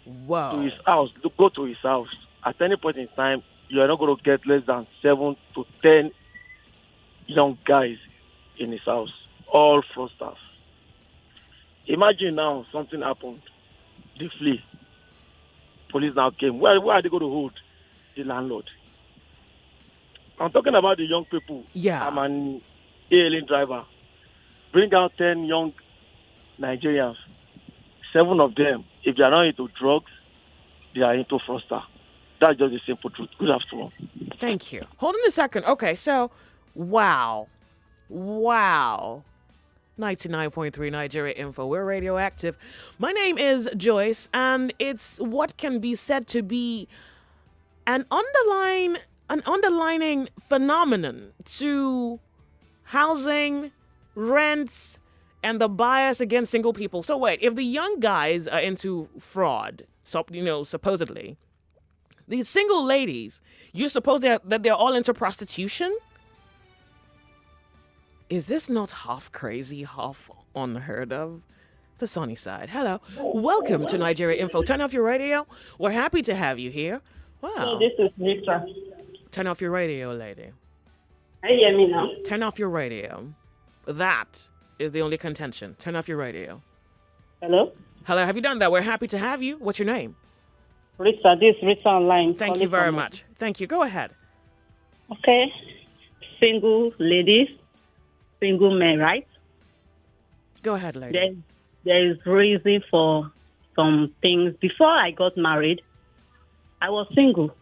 Wow. To his house, go to his house. At any point in time, you are not going to get less than 7 to 10 young guys in his house, all fraudsters. Imagine now something happened. They flee. Police now came. Where are they going to hold the landlord? I'm talking about the young people. Yeah. I'm an alien driver. Bring out 10 young Nigerians. 7 of them, if they are not into drugs, they are into fraudster. That's just the simple truth. Good afternoon. Thank you. Hold on a second. Okay, so, wow. 99.3 Nigeria Info. We're radioactive. My name is Joyce, and it's what can be said to be an underlining phenomenon to housing, rents, and the bias against single people. So wait, if the young guys are into fraud, supposedly, these single ladies, you suppose that they're all into prostitution? Is this not half crazy, half unheard of? The sunny side. Hello. Welcome to Nigeria Info. Turn off your radio. We're happy to have you here. Wow. So this is Rita. Turn off your radio, lady. Can you hear me now? Turn off your radio. That is the only contention. Turn off your radio. Hello? Hello, have you done that? We're happy to have you. What's your name? Rita, this is Rita online. Thank you very much. Thank you. Go ahead. Okay. Single ladies, single men, right? Go ahead, lady. There is reason for some things. Before I got married, I was single,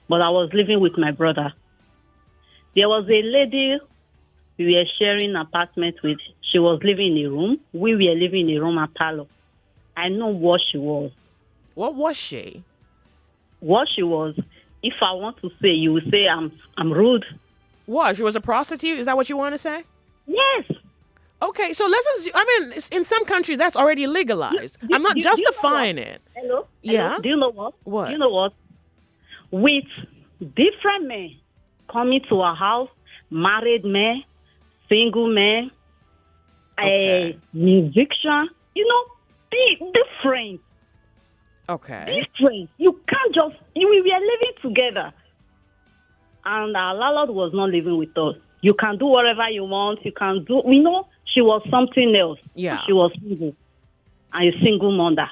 but I was living with my brother. There was a lady we were sharing an apartment with. She was living in a room. We were living in a room at Palo. I know what she was. What was she? What she was, if I want to say, you will say I'm rude. What? She was a prostitute? Is that what you want to say? Yes. Okay, so in some countries that's already legalized. I'm not justifying it. Hello? Yeah? Do you know what? What? Do you know what? With different men coming to our house, married men, single men, a musician, different. Okay. Different. You can't just, we were living together. And our landlord was not living with us. You can do whatever you want. You can do, she was something else. Yeah. She was single. And a single mother.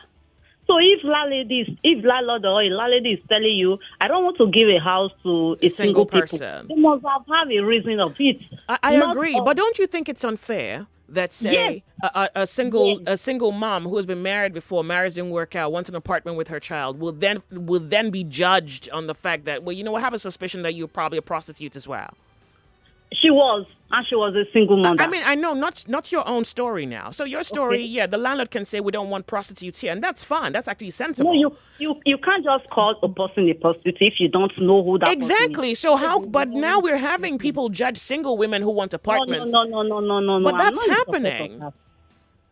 So if landlord or a landlady is telling you, I don't want to give a house to a single person, they must have a reason of it. I agree, but don't you think it's unfair that say a single mom who has been married before, marriage didn't work out, wants an apartment with her child, will then be judged on the fact that, I have a suspicion that you're probably a prostitute as well. She was, and she was a single mother. I know, not your own story now. So your story, the landlord can say we don't want prostitutes here, and that's fine. That's actually sensible. No, you can't just call a person a prostitute if you don't know who that exactly. person is. So how? But now we're having people judge single women who want apartments. No. But that's happening.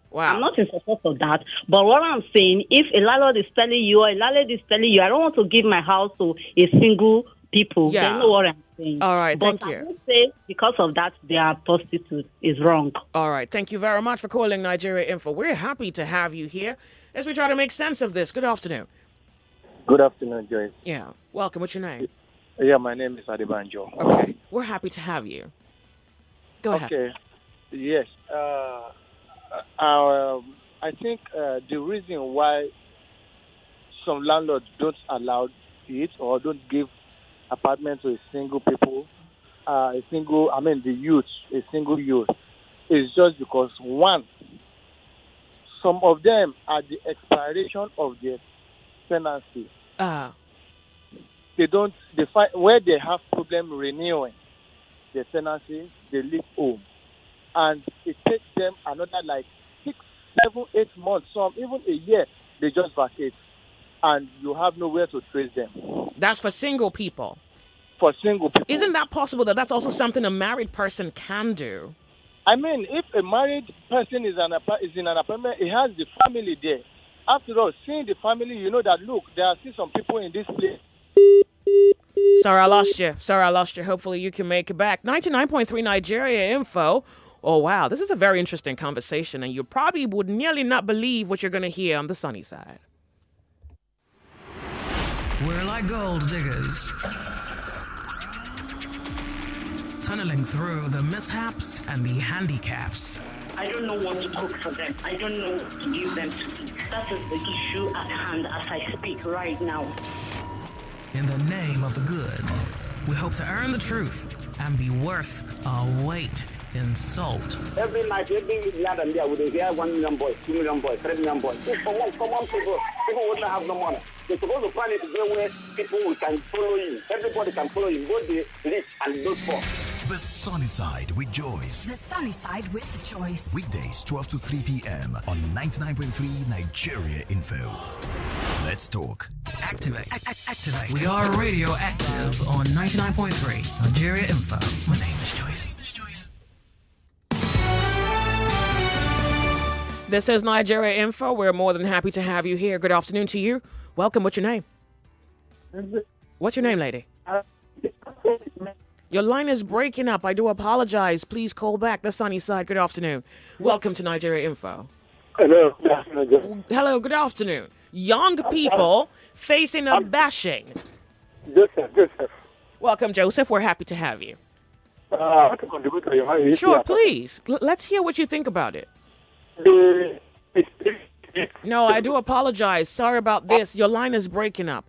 Wow. I'm not in support of that. But what I'm saying, if a landlord is telling you, or a landlord is telling you, I don't want to give my house to a single people, they know what I'm saying. All right, but thank you. I would say because of that, they are prostitutes. Is wrong. All right, thank you very much for calling Nigeria Info. We're happy to have you here as we try to make sense of this. Good afternoon. Good afternoon, Joyce. Yeah. Welcome. What's your name? Yeah, my name is Adebanjo. Okay. We're happy to have you. Go ahead. Okay. Yes. I think the reason why some landlords don't allow it or don't give apartment to a single people, the youth, a single youth, is just because one, some of them at the expiration of their tenancy, they find where they have problem renewing their tenancy, they leave home, and it takes them another like 6, 7, 8 months, some even a year, they just vacate, and you have nowhere to trace them. That's for single people. For single people. Isn't that possible that that's also something a married person can do? I mean, if a married person is in an apartment, he has the family there. After all, seeing the family, you know that, look, there are still some people in this place. Sorry, I lost you. Hopefully you can make it back. 99.3 Nigeria info. Oh, wow. This is a very interesting conversation, and you probably would nearly not believe what you're going to hear on the sunny side. We're like gold diggers, tunneling through the mishaps and the handicaps. I don't know what to cook for them. I don't know what to give them to eat. That is the issue at hand as I speak right now. In the name of the good, we hope to earn the truth and be worth our weight in salt. Every night, every night and day, we hear 1 million boys, 2 million boys, 3 million boys. It's common people wouldn't have no money. They're supposed to plan it to go where people can follow you. Everybody can follow you, both the rich and those poor. The Sunny Side with Joyce. The Sunny Side with Joyce. Weekdays 12 to 3 p.m. on 99.3 Nigeria Info. Let's talk. Activate. Activate. We are radioactive on 99.3 Nigeria Info. My name is Joyce. This is Nigeria Info. We're more than happy to have you here. Good afternoon to you. Welcome. What's your name? What's your name, lady? Your line is breaking up. I do apologize. Please call back. The sunny side. Good afternoon. Welcome to Nigeria Info. Hello. Good afternoon. Hello. Good afternoon. Young people facing a bashing. Joseph. Welcome, Joseph. We're happy to have you. I want to contribute to your Sure, please. Let's hear what you think about it. No, I do apologize. Sorry about this. Your line is breaking up.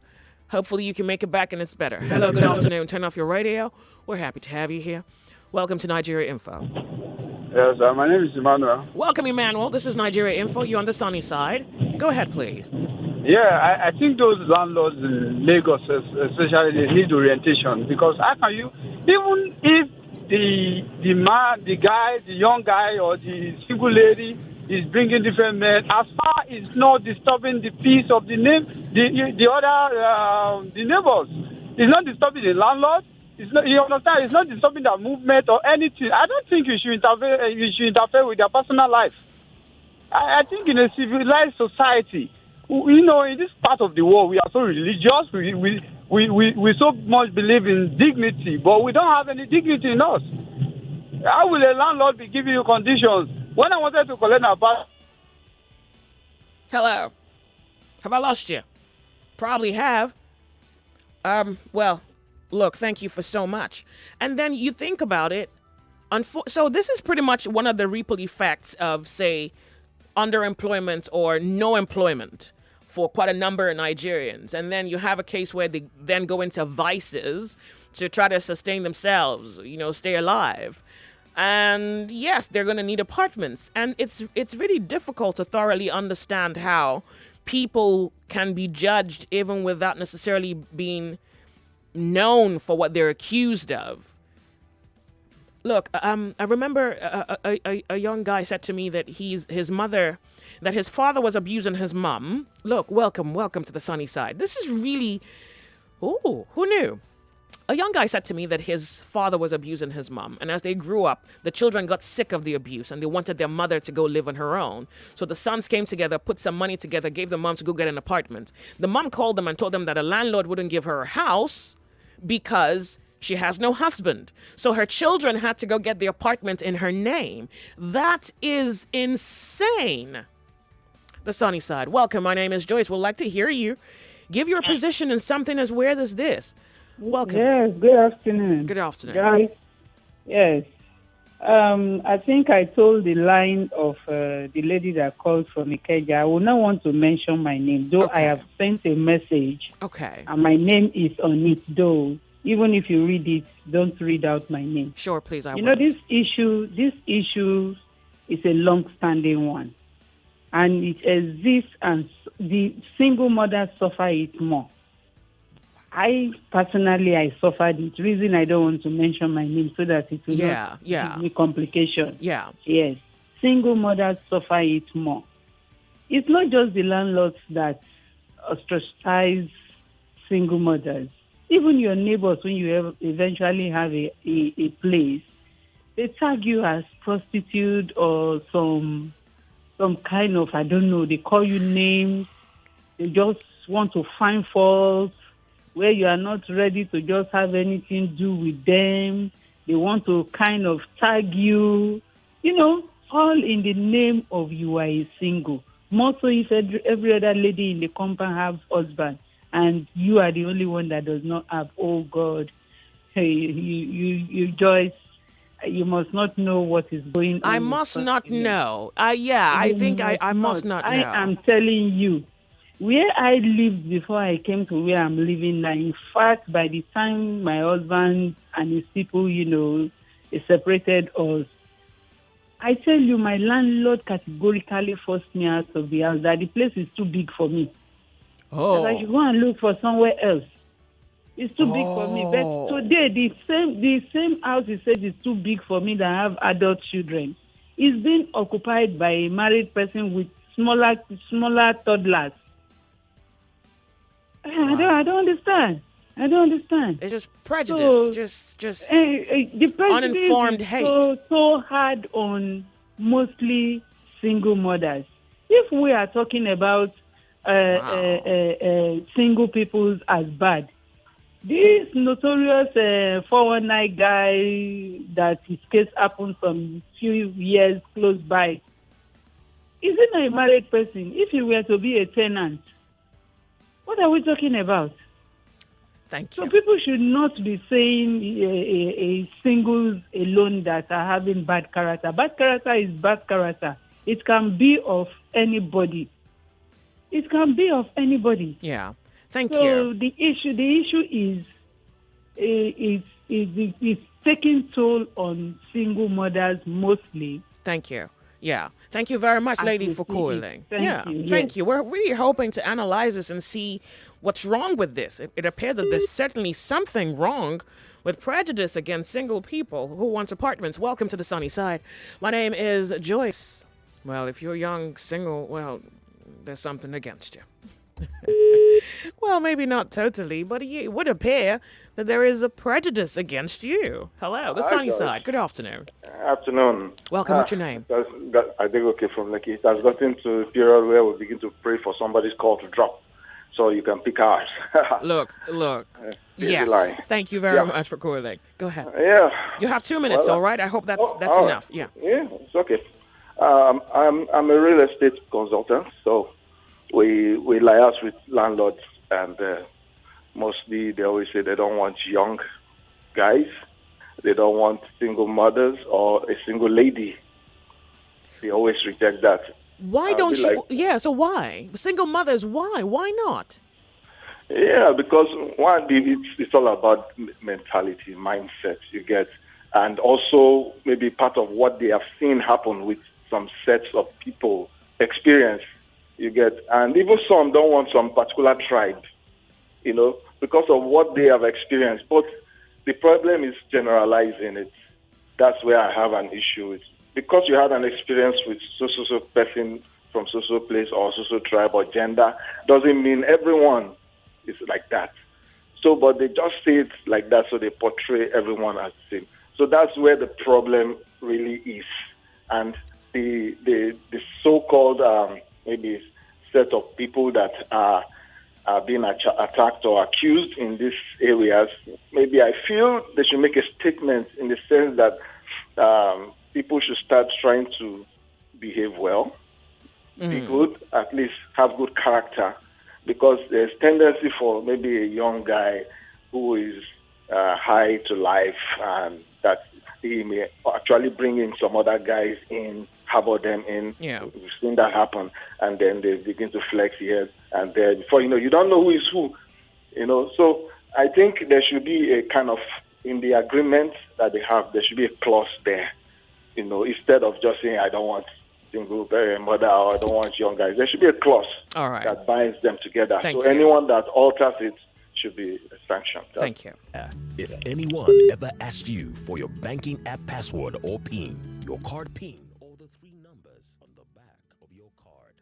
Hopefully you can make it back and it's better. Hello, good afternoon. Turn off your radio. We're happy to have you here. Welcome to Nigeria Info. Yes, my name is Emmanuel. Welcome, Emmanuel. This is Nigeria Info. You're on the sunny side. Go ahead, please. Yeah, I think those landlords in Lagos, especially, they need orientation, because how can you, even if the man, the guy, the young guy, or the single lady is bringing different men, as far as not disturbing the peace of the neighbors, it's not disturbing the landlord. It's not, you understand? It's not disturbing their movement or anything. I don't think you should interfere. You should interfere with their personal life. I think in a civilized society, you know, in this part of the world, we are so religious. We so much believe in dignity, but we don't have any dignity in us. How will a landlord be giving you conditions? When I wanted to collect my apartment. Hello. Have I lost you? Probably have. Well, look, thank you for so much. And then you think about it. So this is pretty much one of the ripple effects of, say, underemployment or no employment for quite a number of Nigerians. And then you have a case where they then go into vices to try to sustain themselves, you know, stay alive. And yes, they're going to need apartments. And it's really difficult to thoroughly understand how people can be judged even without necessarily being known for what they're accused of. Look, I remember a young guy said to me that his father was abusing his mom. Look, welcome to the sunny side. This is really, who knew? A young guy said to me that his father was abusing his mom, and as they grew up, the children got sick of the abuse, and they wanted their mother to go live on her own. So the sons came together, put some money together, gave the mom to go get an apartment. The mom called them and told them that a landlord wouldn't give her a house because she has no husband. So her children had to go get the apartment in her name. That is insane. The sunny side. Welcome. My name is Joyce. We'd like to hear you. Give your position in something as weird as this. Welcome. Yes, good afternoon. Good afternoon. Guys, yes. I think I told the line of the lady that called from Ikeja. I will not want to mention my name, though I have sent a message. Okay. And my name is on it, though. Even if you read it, don't read out my name. Sure, please. I will. You know, this issue is a long-standing one. And it exists, and the single mothers suffer it more. I suffered it. Reason I don't want to mention my name so that it will not give me complications. Yeah. Yes. Single mothers suffer it more. It's not just the landlords that ostracize single mothers. Even your neighbors, when you eventually have a place, they tag you as prostitute or some kind of, I don't know, they call you names. They just want to find fault where you are not ready to just have anything to do with them. They want to kind of tag you, all in the name of you are a single. More so if every other lady in the compound has husband and you are the only one that does not have. Oh God, hey, you Joyce, you must not know what is going on. I must not know. I think I must not know. I am telling you, where I lived before I came to where I'm living now, in fact, by the time my husband and his people, separated us, I tell you, my landlord categorically forced me out of the house, that the place is too big for me. Oh. That I should go and look for somewhere else. It's too big for me. But today, the same house he says is too big for me that I have adult children is being occupied by a married person with smaller toddlers. Wow. I don't understand. It's just prejudice, just the uninformed is hate. So hard on mostly single mothers. If we are talking about single people as bad, this notorious 419 guy that his case happened some few years close by, isn't a married person? If he were to be a tenant, what are we talking about? Thank you. So people should not be saying a singles alone that are having bad character. Bad character is bad character. It can be of anybody. Yeah. Thank you. you. So the issue is taking toll on single mothers mostly. Thank you. Yeah. Thank you very much, lady, for calling. Thank you. We're really hoping to analyze this and see what's wrong with this. It appears that there's certainly something wrong with prejudice against single people who want apartments. Welcome to the sunny side. My name is Joyce. Well, if you're young, single, well, there's something against you. Well, maybe not totally, but it would appear that there is a prejudice against you. Hello, the sunny side. Good afternoon. Afternoon. Welcome. What's your name? I think okay from Lekki. It has gotten to a period where we begin to pray for somebody's call to drop, so you can pick ours. Look. Yes. Line. Thank you very much for calling. Go ahead. Yeah. You have 2 minutes, all right? I hope that's enough. Right. Yeah, it's okay. I'm a real estate consultant, so we liaise with landlords, and mostly they always say they don't want young guys, they don't want single mothers or a single lady. They always reject that. Why don't you? So why? Single mothers, why? Why not? Yeah, because one, it's all about mentality, mindset you get, and also maybe part of what they have seen happen with some sets of people experience. You get, and even some don't want some particular tribe, because of what they have experienced. But the problem is generalizing it. That's where I have an issue with. Because you had an experience with so person from so place or so tribe or gender, doesn't mean everyone is like that. So, but they just say it like that, so they portray everyone as the same. So that's where the problem really is. And the so-called maybe set of people that are being attacked or accused in these areas, maybe I feel they should make a statement in the sense that people should start trying to behave well, be good, at least have good character, because there's tendency for maybe a young guy who is high to life, and that he may actually bring in some other guys in, harbor them in. Yeah. We've seen that happen, and then they begin to flex here and there. Before you know, you don't know who is who. So I think there should be a kind of, in the agreement that they have, there should be a clause there. Instead of just saying I don't want single mother or I don't want young guys, there should be a clause that binds them together. Thank so you. anyone that alters it should be sanctioned. Thank you. If anyone ever asked you for your banking app password or PIN, your card PIN, or the 3 numbers on the back of your card,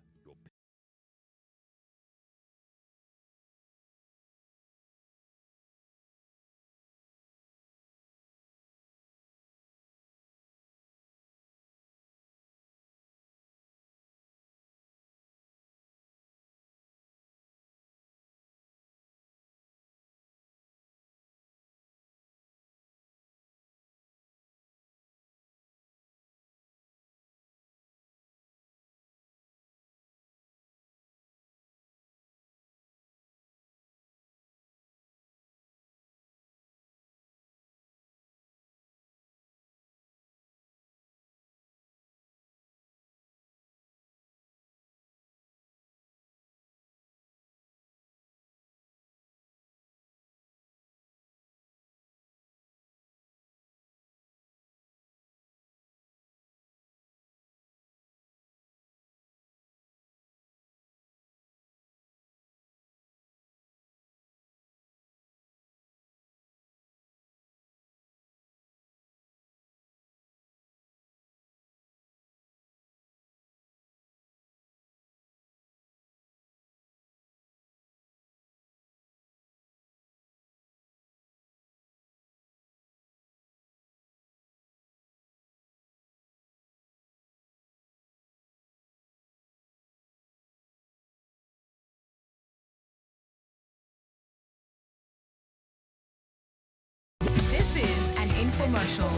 This is an infomercial.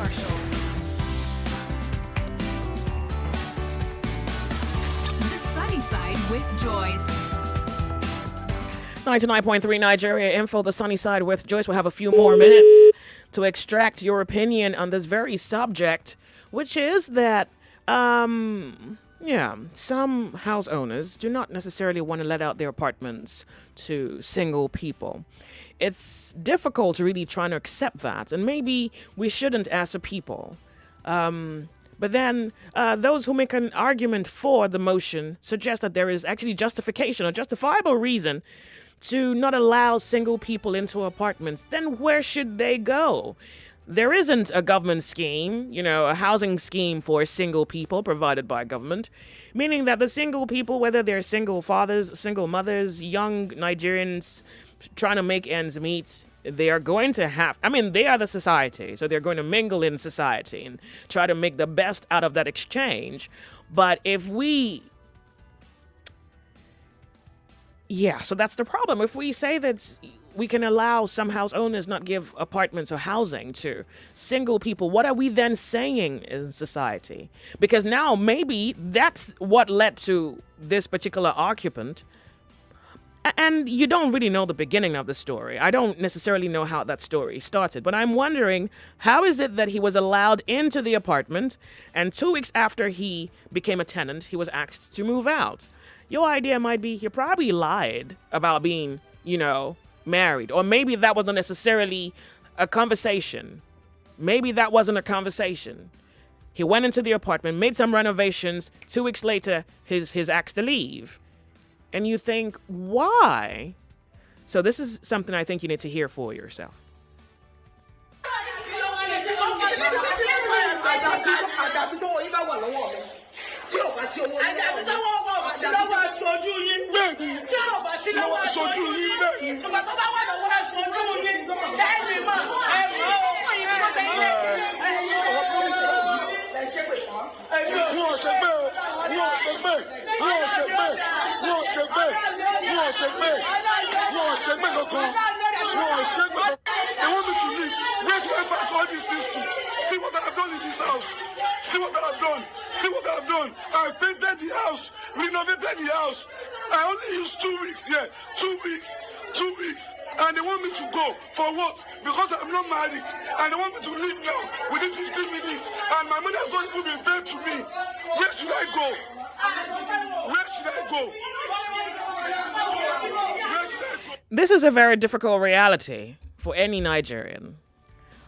The Sunny Side with Joyce. 99.3 Nigeria Info, the Sunny Side with Joyce. We'll have a few more minutes to extract your opinion on this very subject, which is that, some house owners do not necessarily want to let out their apartments to single people. It's difficult to really try to accept that, and maybe we shouldn't as a people. But then those who make an argument for the motion suggest that there is actually justification or justifiable reason to not allow single people into apartments. Then where should they go? There isn't a government scheme, a housing scheme for single people provided by government, meaning that the single people, whether they're single fathers, single mothers, young Nigerians trying to make ends meet, they are going to they are the society, so they're going to mingle in society and try to make the best out of that exchange. But so that's the problem. If we say that we can allow some house owners not give apartments or housing to single people, what are we then saying in society? Because now maybe that's what led to this particular occupant. And you don't really know the beginning of the story. I don't necessarily know how that story started, but I'm wondering, how is it that he was allowed into the apartment and 2 weeks after he became a tenant, he was asked to move out? Your idea might be he probably lied about being, married. Or maybe that wasn't necessarily a conversation. Maybe that wasn't a conversation. He went into the apartment, made some renovations. 2 weeks later, his asked to leave. And you think, why? So this is something I think you need to hear for yourself. They want me to leave. Where's my back all these things to? See what I've done in this house. See what I've done. See what I've done. I painted the house, renovated the house. I only used 2 weeks here. 2 weeks. 2 weeks. And they want me to go. For what? Because I'm not married. And they want me to leave now within 15 minutes. And my mother has not even been paid to me. Where should I go? Where should I go? Where should I go? This is a very difficult reality for any Nigerian.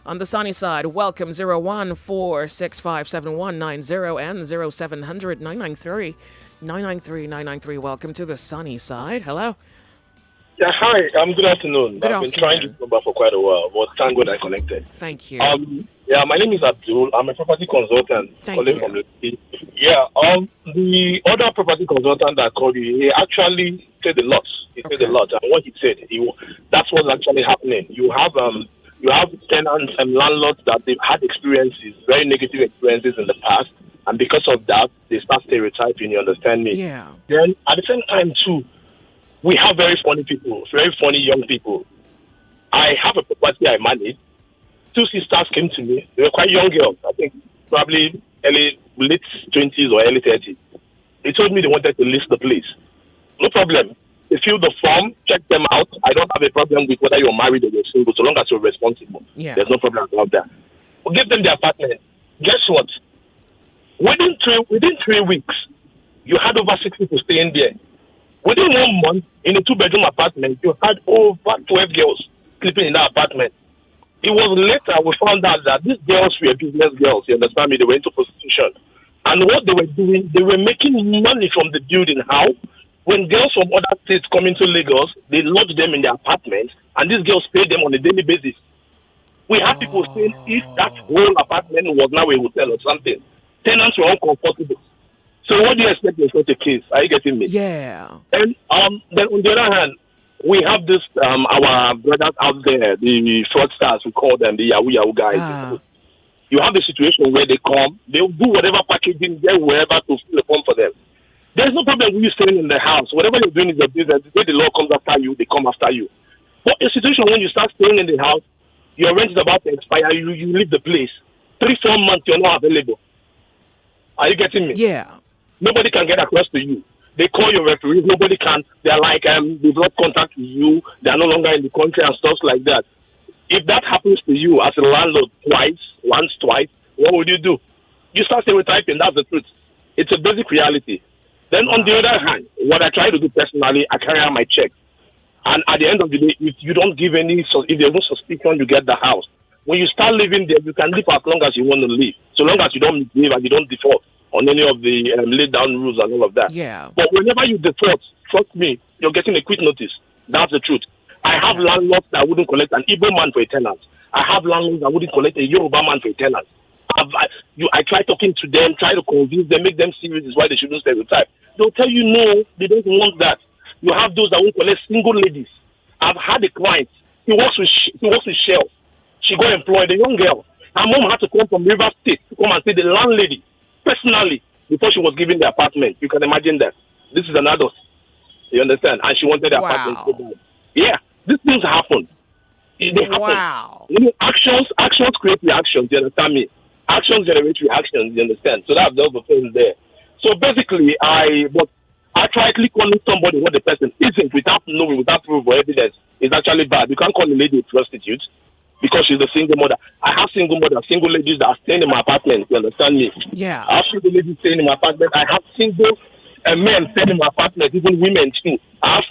On the sunny side, welcome 014657190 and 0700 993. Welcome to the sunny side. Hello. Yeah, hi. Good afternoon. I've been trying this number for quite a while, but thank God I connected. Thank you. Yeah, my name is Abdul. I'm a property consultant. Thank you. From the yeah, the other property consultant that called you, he actually said a lot. He said a lot, and what he said, that's what's actually happening. You have tenants and landlords that they've had experiences, very negative experiences in the past, and because of that, they start stereotyping. You understand me? Yeah. Then at the same time too, we have very funny people, very funny young people. I have a property I manage. 2 sisters came to me. They were quite young girls. I think probably late 20s or early 30s. They told me they wanted to list the place. No problem. They fill the form, check them out. I don't have a problem with whether you're married or you're single, so long as you're responsible. Yeah. There's no problem about that. We'll give them their apartment. Guess what? Within 3 weeks, you had over 6 people staying there. Within 1 month, in a 2-bedroom apartment, you had over 12 girls sleeping in that apartment. It was later we found out that these girls were business girls, you understand me? They were into prostitution. And what they were doing, they were making money from the building. How? When girls from other states come into Lagos, they lodge them in their apartments, and these girls pay them on a daily basis. We have people saying if that whole apartment was now a hotel or something, tenants were uncomfortable. So what do you expect in such a case? Are you getting me? Yeah. And then on the other hand, we have this our brothers out there, the fraudsters, we call them, the Yahoo guys. You have a situation where they come, they'll do whatever packaging, get wherever to fill the form for them. There's no problem with you staying in the house. Whatever you're doing is your business. The day the law comes after you, they come after you. But a situation when you start staying in the house, your rent is about to expire, you leave the place. 3-4 months, you're not available. Are you getting me? Yeah. Nobody can get across to you. They call your referees. Nobody can. They're like, they've lost contact with you. They're no longer in the country and stuff like that. If that happens to you as a landlord once, twice, what would you do? You start stereotyping. That's the truth. It's a basic reality. Then on the other hand, what I try to do personally, I carry out my checks. And at the end of the day, if you don't give any, if there's no suspicion, you get the house. When you start living there, you can live as long as you want to live. So long as you don't misbehave and you don't default on any of the laid down rules and all of that. Yeah. But whenever you default, trust me, you're getting a quick notice. That's the truth. I have landlords that wouldn't collect an Igbo man for a tenant. I have landlords that wouldn't collect a Yoruba man for a tenant. I try talking to them, try to convince them, make them see this is why they shouldn't stereotype. They'll tell you no, they don't want that. You have those that won't collect single ladies. I've had a client. He works with Shell. She got employed, a young girl. Her mom had to come from River State to come and see the landlady personally before she was given the apartment. You can imagine that. This is an adult. You understand? And she wanted the apartment so bad. Yeah, these things happen. They happen. Wow. You know, actions create reactions. You understand me? Actions generate reactions. You understand? So that's the thing there. So basically, I try calling somebody what the person isn't without knowing, without proof or evidence is actually bad. You can't call a lady a prostitute because she's a single mother. I have single mothers, single ladies that are staying in my apartment. You understand me? Yeah. I have single ladies staying in my apartment. I have single men staying in my apartment, even women too. I have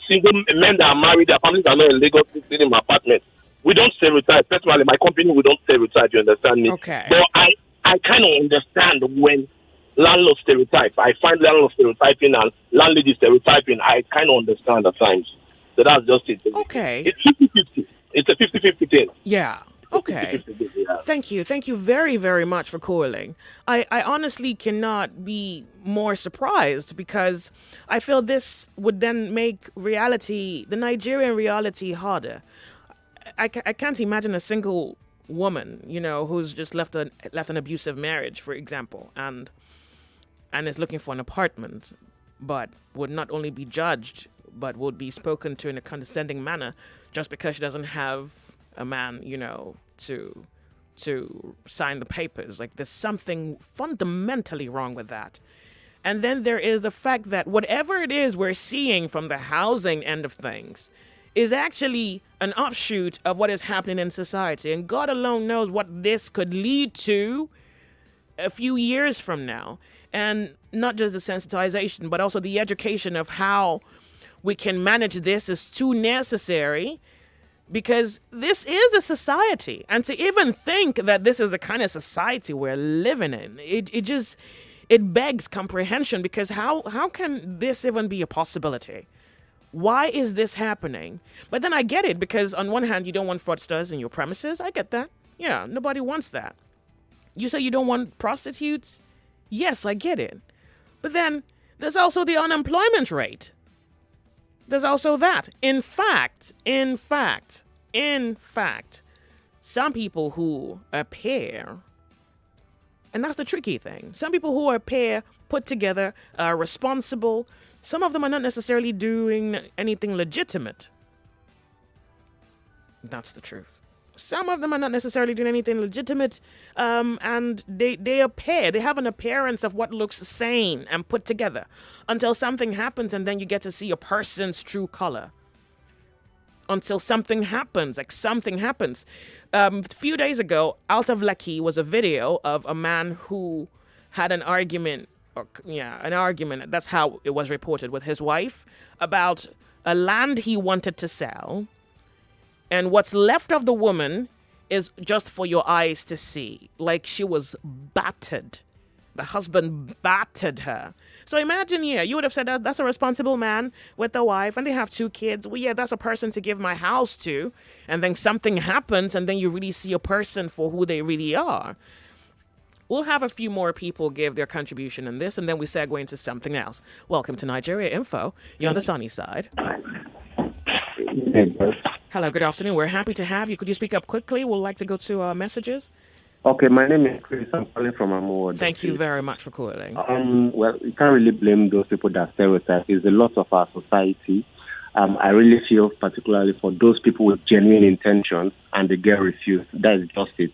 single men that are married, their families are not in Lagos, staying in my apartment. We don't stereotype. Personally, my company, we don't stereotype. You understand me? Okay. But I kind of understand when landlord stereotype. I find landlord stereotyping and landlady stereotyping. I kind of understand at times. So that's just it. Okay. It's 50-50. It's a 50-50 thing. Yeah. Okay. 50-50, yeah. Thank you. Thank you very, very much for calling. I honestly cannot be more surprised because I feel this would then make reality, the Nigerian reality, harder. I can't imagine a single woman, who's just left an abusive marriage, for example, and is looking for an apartment, but would not only be judged, but would be spoken to in a condescending manner just because she doesn't have a man, to sign the papers. Like, there's something fundamentally wrong with that. And then there is the fact that whatever it is we're seeing from the housing end of things is actually an offshoot of what is happening in society. And God alone knows what this could lead to a few years from now. And not just the sensitization, but also the education of how we can manage this is too necessary, because this is the society. And to even think that this is the kind of society we're living in, it begs comprehension, because how can this even be a possibility? Why is this happening? But then I get it, because on one hand, you don't want fraudsters in your premises. I get that. Yeah, nobody wants that. You say you don't want prostitutes? Yes, I get it. But then there's also the unemployment rate. There's also that. In fact, some people who appear, and that's the tricky thing, some people who appear put together, are responsible, some of them are not necessarily doing anything legitimate. That's the truth. Some of them are not necessarily doing anything legitimate, and they appear, they have an appearance of what looks sane and put together until something happens, and then you get to see a person's true color. Until something happens, A few days ago, out of Lekki was a video of a man who had an argument, that's how it was reported, with his wife about a land he wanted to sell. And what's left of the woman is just for your eyes to see. Like she was battered. The husband battered her. So imagine, you would have said that's a responsible man with a wife and they have 2 kids. Well, yeah, that's a person to give my house to. And then something happens and then you really see a person for who they really are. We'll have a few more people give their contribution in this, and then we segue into something else. Welcome to Nigeria Info. You're on the sunny side. Hello, good afternoon. We're happy to have you. Could you speak up quickly? We'd like to go to messages. Okay, my name is Chris. I'm calling from Amuwo. Thank you very much for calling. Well, you can't really blame those people that stereotype. It's a lot of our society. I really feel particularly for those people with genuine intentions and they get refused. That is just it.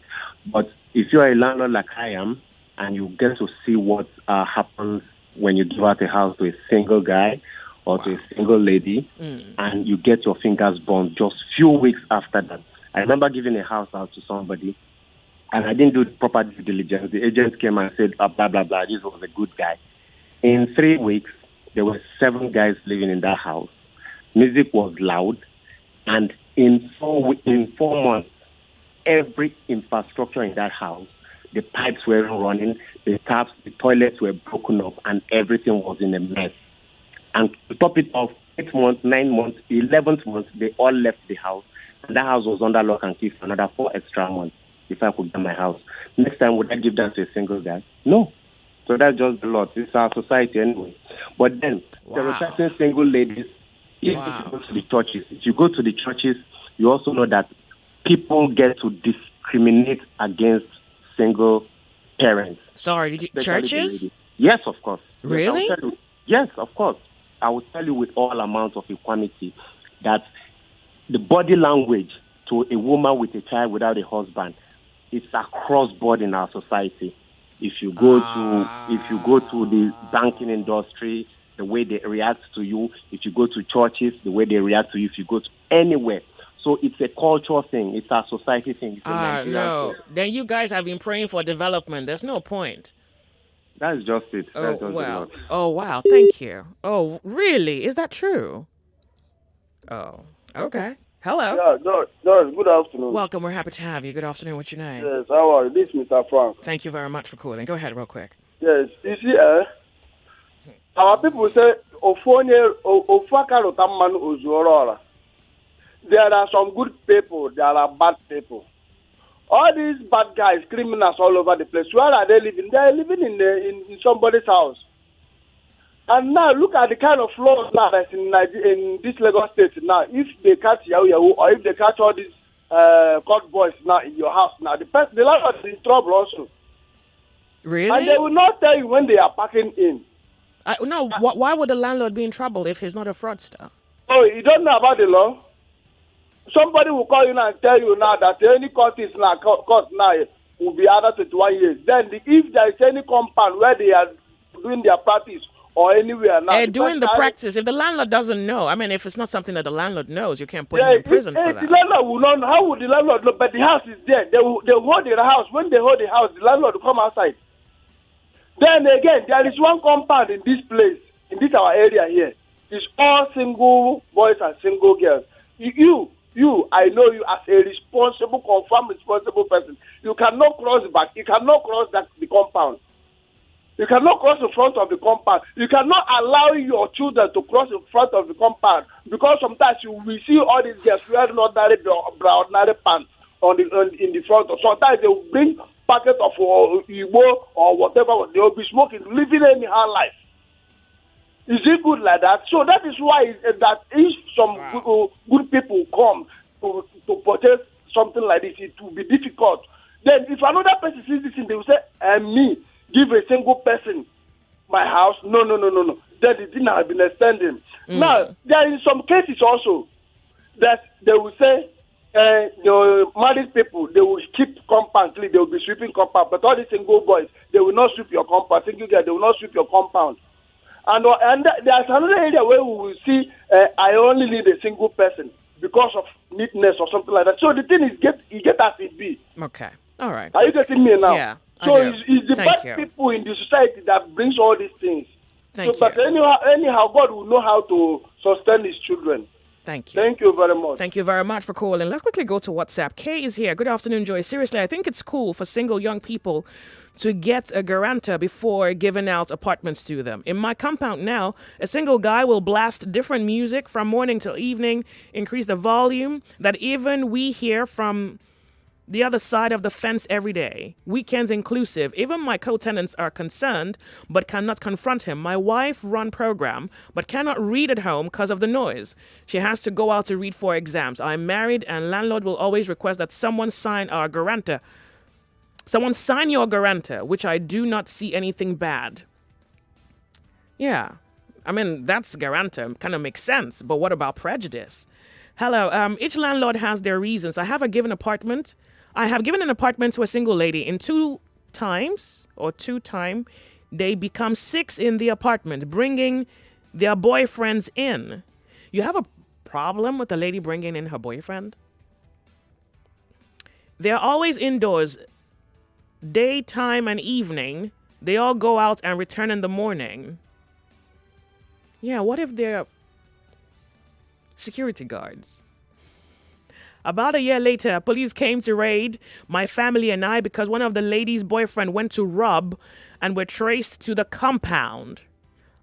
But if you are a landlord like I am, and you get to see what happens when you give out a house to a single guy or to a single lady, and you get your fingers burned just few weeks after that. I remember giving a house out to somebody, and I didn't do proper due diligence. The agent came and said, blah, blah, blah, this was a good guy. In 3 weeks, there were 7 guys living in that house. Music was loud, and in 4 months, every infrastructure in that house, the pipes weren't running, the taps, the toilets were broken up, and everything was in a mess. And to top it off, 8 months, 9 months, 11th month, they all left the house. And that house was under lock and key for another 4 extra months if I could get my house. Next time, would I give that to a single guy? No. So that's just the lot. It's our society anyway. But then, there are certain single ladies, if you go to the churches, you also know that people get to discriminate against single parents. Sorry, churches? Yes, of course. Really? Yes, of course. I will tell you with all amounts of equality that the body language to a woman with a child without a husband is across board in our society. If you go to the banking industry, the way they react to you. If you go to churches, the way they react to you. If you go to anywhere. So it's a cultural thing. It's a society thing. No. Then you guys have been praying for development. There's no point. That's just it. That's just wow. Oh, wow. Thank you. Oh, really? Is that true? Oh, okay. Hello. Yeah, no, good afternoon. Welcome. We're happy to have you. Good afternoon. What's your name? Yes, how are you? This is Mr. Frank. Thank you very much for calling. Go ahead real quick. Yes, you see, our people say, there are some good people, there are bad people. All these bad guys, criminals all over the place, where are they living? They are living in somebody's house. And now look at the kind of laws now that's in this Lagos state now. If they catch Yahoo or if they catch all these court boys now in your house now, the landlord is in trouble also. Really? And they will not tell you when they are packing in. No, why would the landlord be in trouble if he's not a fraudster? Oh, you don't know about the law? Somebody will call you now and tell you now that any court now will be under 21 years. Then if there is any compound where they are doing their practice or anywhere now. Doing the practice, if the landlord doesn't know, I mean, if it's not something that the landlord knows, you can't put him in prison for that. The landlord will not know. How would the landlord know? But the house is there. They hold the house. When they hold the house, the landlord will come outside. Then again, there is one compound in this place, in this our area here. It's all single boys and single girls. I know you as a responsible, confirmed responsible person. You cannot cross the back. You cannot cross the compound. You cannot cross in front of the compound. You cannot allow your children to cross in front of the compound because sometimes you will see all these girls wearing ordinary pants in the front. Sometimes they will bring packet of Igbo or whatever. They will be smoking, living anyhow life. Is it good like that? So that is why that if some good people come to purchase something like this, it will be difficult. Then if another person sees this thing, they will say, me, give a single person my house. No. Then the thing has been extending. Now, there is some cases also that they will say, the married people, they will keep compound clean, they will be sweeping compound. But all the single boys, they will not sweep your compound. Single girls, they will not sweep your compound. And there's another area where we will see, I only need a single person because of neatness or something like that. So the thing is, you get as it be. Okay. All right. Are you getting me now? Yeah. So it's the bad people in the society that brings all these things. But anyhow, God will know how to sustain his children. Thank you. Thank you very much. Thank you very much for calling. Let's quickly go to WhatsApp. Kay is here. Good afternoon, Joyce. Seriously, I think it's cool for single young people to get a guarantor before giving out apartments to them. In my compound now, a single guy will blast different music from morning till evening, increase the volume that even we hear from the other side of the fence every day, weekends inclusive. Even my co-tenants are concerned, but cannot confront him. My wife run program, but cannot read at home because of the noise. She has to go out to read for exams. I'm married, and landlord will always request that someone sign our guarantor. Someone sign your guarantor, which I do not see anything bad. Yeah, I mean, that's guarantor. Kind of makes sense, but what about prejudice? Hello, each landlord has their reasons. I have given an apartment to a single lady. In two times, they become 6 in the apartment, bringing their boyfriends in. You have a problem with the lady bringing in her boyfriend? They're always indoors, daytime and evening. They all go out and return in the morning. Yeah, what if they're security guards? About a year later, police came to raid my family and I because one of the lady's boyfriend went to rob and were traced to the compound.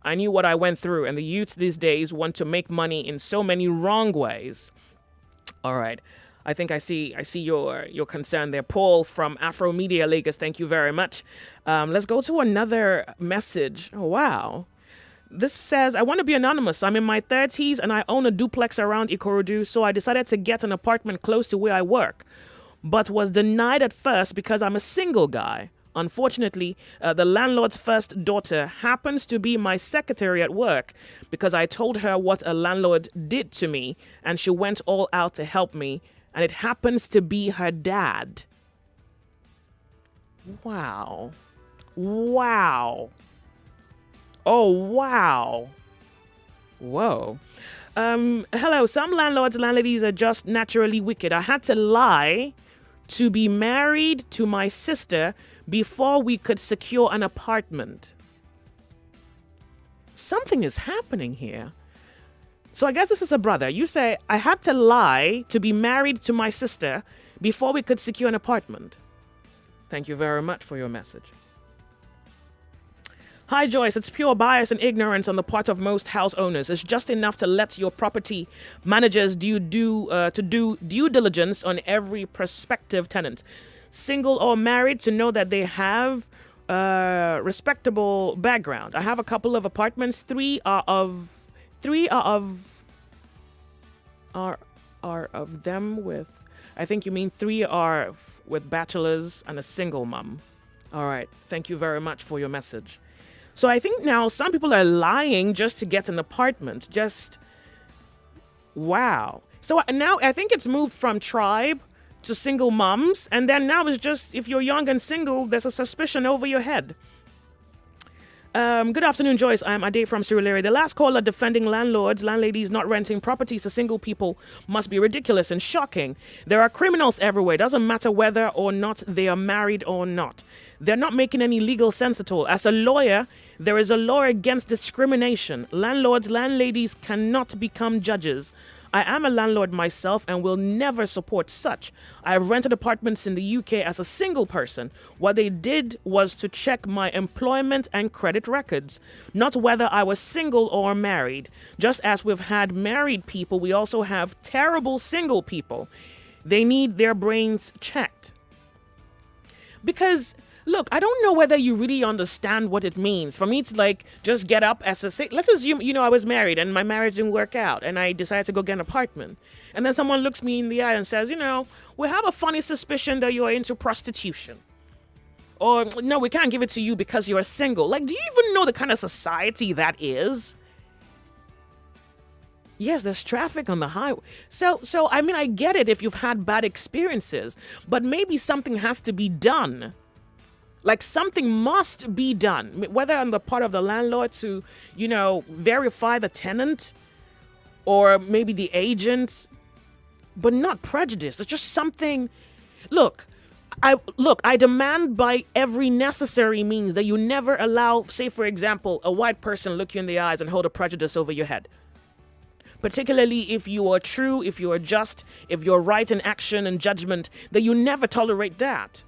I knew what I went through, and the youths these days want to make money in so many wrong ways. All right. I think I see your concern there. Paul from Afro Media Lagos, thank you very much. Let's go to another message. Oh, wow. This says, I want to be anonymous. I'm in my 30s and I own a duplex around Ikorodu, so I decided to get an apartment close to where I work, but was denied at first because I'm a single guy. Unfortunately, the landlord's first daughter happens to be my secretary at work because I told her what a landlord did to me, and she went all out to help me, and it happens to be her dad. Wow. Oh, wow. Whoa. Hello. Some landladies are just naturally wicked. I had to lie to be married to my sister before we could secure an apartment. Something is happening here. So I guess this is a brother. You say, I had to lie to be married to my sister before we could secure an apartment. Thank you very much for your message. Hi, Joyce. It's pure bias and ignorance on the part of most house owners. It's just enough to let your property managers do due diligence on every prospective tenant, single or married, to know that they have respectable background. I have a couple of apartments. Three are of them with, I think you mean 3 are with bachelors and a single mom. All right. Thank you very much for your message. So I think now some people are lying just to get an apartment. Wow. So now I think it's moved from tribe to single moms. And then now it's just, if you're young and single, there's a suspicion over your head. Good afternoon, Joyce. I'm Ade from Surulere. The last caller defending landladies not renting properties to single people must be ridiculous and shocking. There are criminals everywhere. It doesn't matter whether or not they are married or not. They're not making any legal sense at all. As a lawyer, there is a law against discrimination. Landlords, landladies cannot become judges. I am a landlord myself and will never support such. I have rented apartments in the UK as a single person. What they did was to check my employment and credit records, not whether I was single or married. Just as we've had married people, we also have terrible single people. They need their brains checked. Because look, I don't know whether you really understand what it means. For me, it's like just get up as let's assume, I was married and my marriage didn't work out and I decided to go get an apartment. And then someone looks me in the eye and says, we have a funny suspicion that you are into prostitution. Or, no, we can't give it to you because you're single. Like, do you even know the kind of society that is? Yes, there's traffic on the highway. So, I get it if you've had bad experiences, but maybe something has to be done. Like something must be done, whether on the part of the landlord to, verify the tenant or maybe the agent, but not prejudice. It's just something. Look, I demand by every necessary means that you never allow, say, for example, a white person look you in the eyes and hold a prejudice over your head. Particularly if you are true, if you are just, if you're right in action and judgment, that you never tolerate that.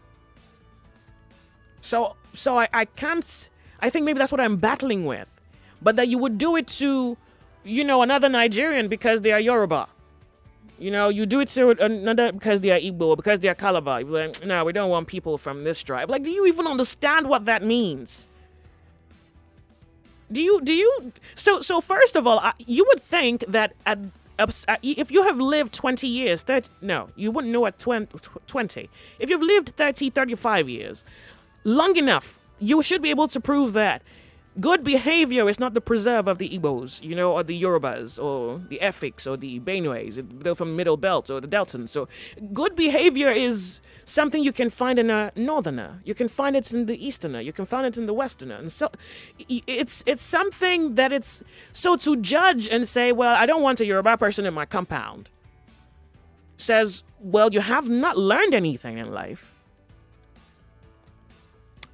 So I can't, I think maybe that's what I'm battling with. But that you would do it to, another Nigerian because they are Yoruba. You do it to another because they are Igbo, because they are Calabar. You're like, no, we don't want people from this tribe. Like, do you even understand what that means? Do you? So first of all, you would think that if you have lived 20 years, you wouldn't know at 20. If you've lived 30, 35 years, long enough, you should be able to prove that good behavior is not the preserve of the Igbos, or the Yorubas, or the Efiks, or the Benues. They're from Middle Belt, or the Deltans. So good behavior is something you can find in a Northerner. You can find it in the Easterner. You can find it in the Westerner. And so it's something that it's... So to judge and say, well, I don't want a Yoruba person in my compound, says, well, you have not learned anything in life.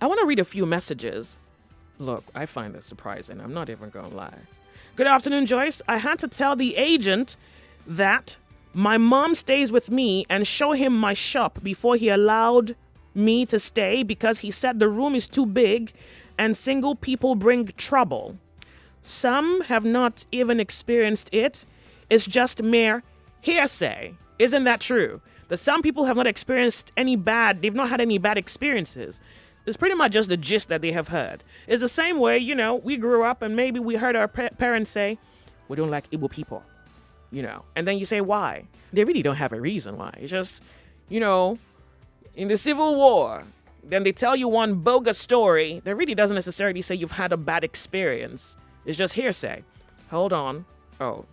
I want to read a few messages. Look, I find this surprising. I'm not even going to lie. Good afternoon, Joyce. I had to tell the agent that my mom stays with me and show him my shop before he allowed me to stay because he said the room is too big and single people bring trouble. Some have not even experienced it. It's just mere hearsay. Isn't that true? That some people have not experienced they've not had any bad experiences. It's pretty much just the gist that they have heard. It's the same way, we grew up and maybe we heard our parents say, we don't like Igbo people, And then you say, why? They really don't have a reason why. It's just, in the Civil War, then they tell you one bogus story that really doesn't necessarily say you've had a bad experience. It's just hearsay. Hold on. Oh.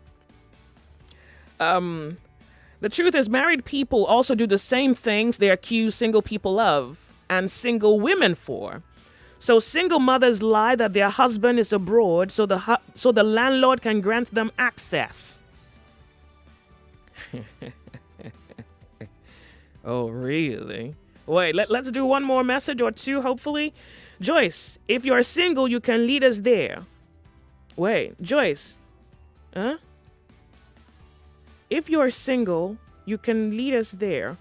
The truth is married people also do the same things they accuse single people of. And single women for. So single mothers lie that their husband is abroad so the landlord can grant them access. Oh, really? Wait, let's do one more message or two, hopefully. Joyce, if you're single, you can lead us there. Wait, Joyce. Huh? If you're single, you can lead us there.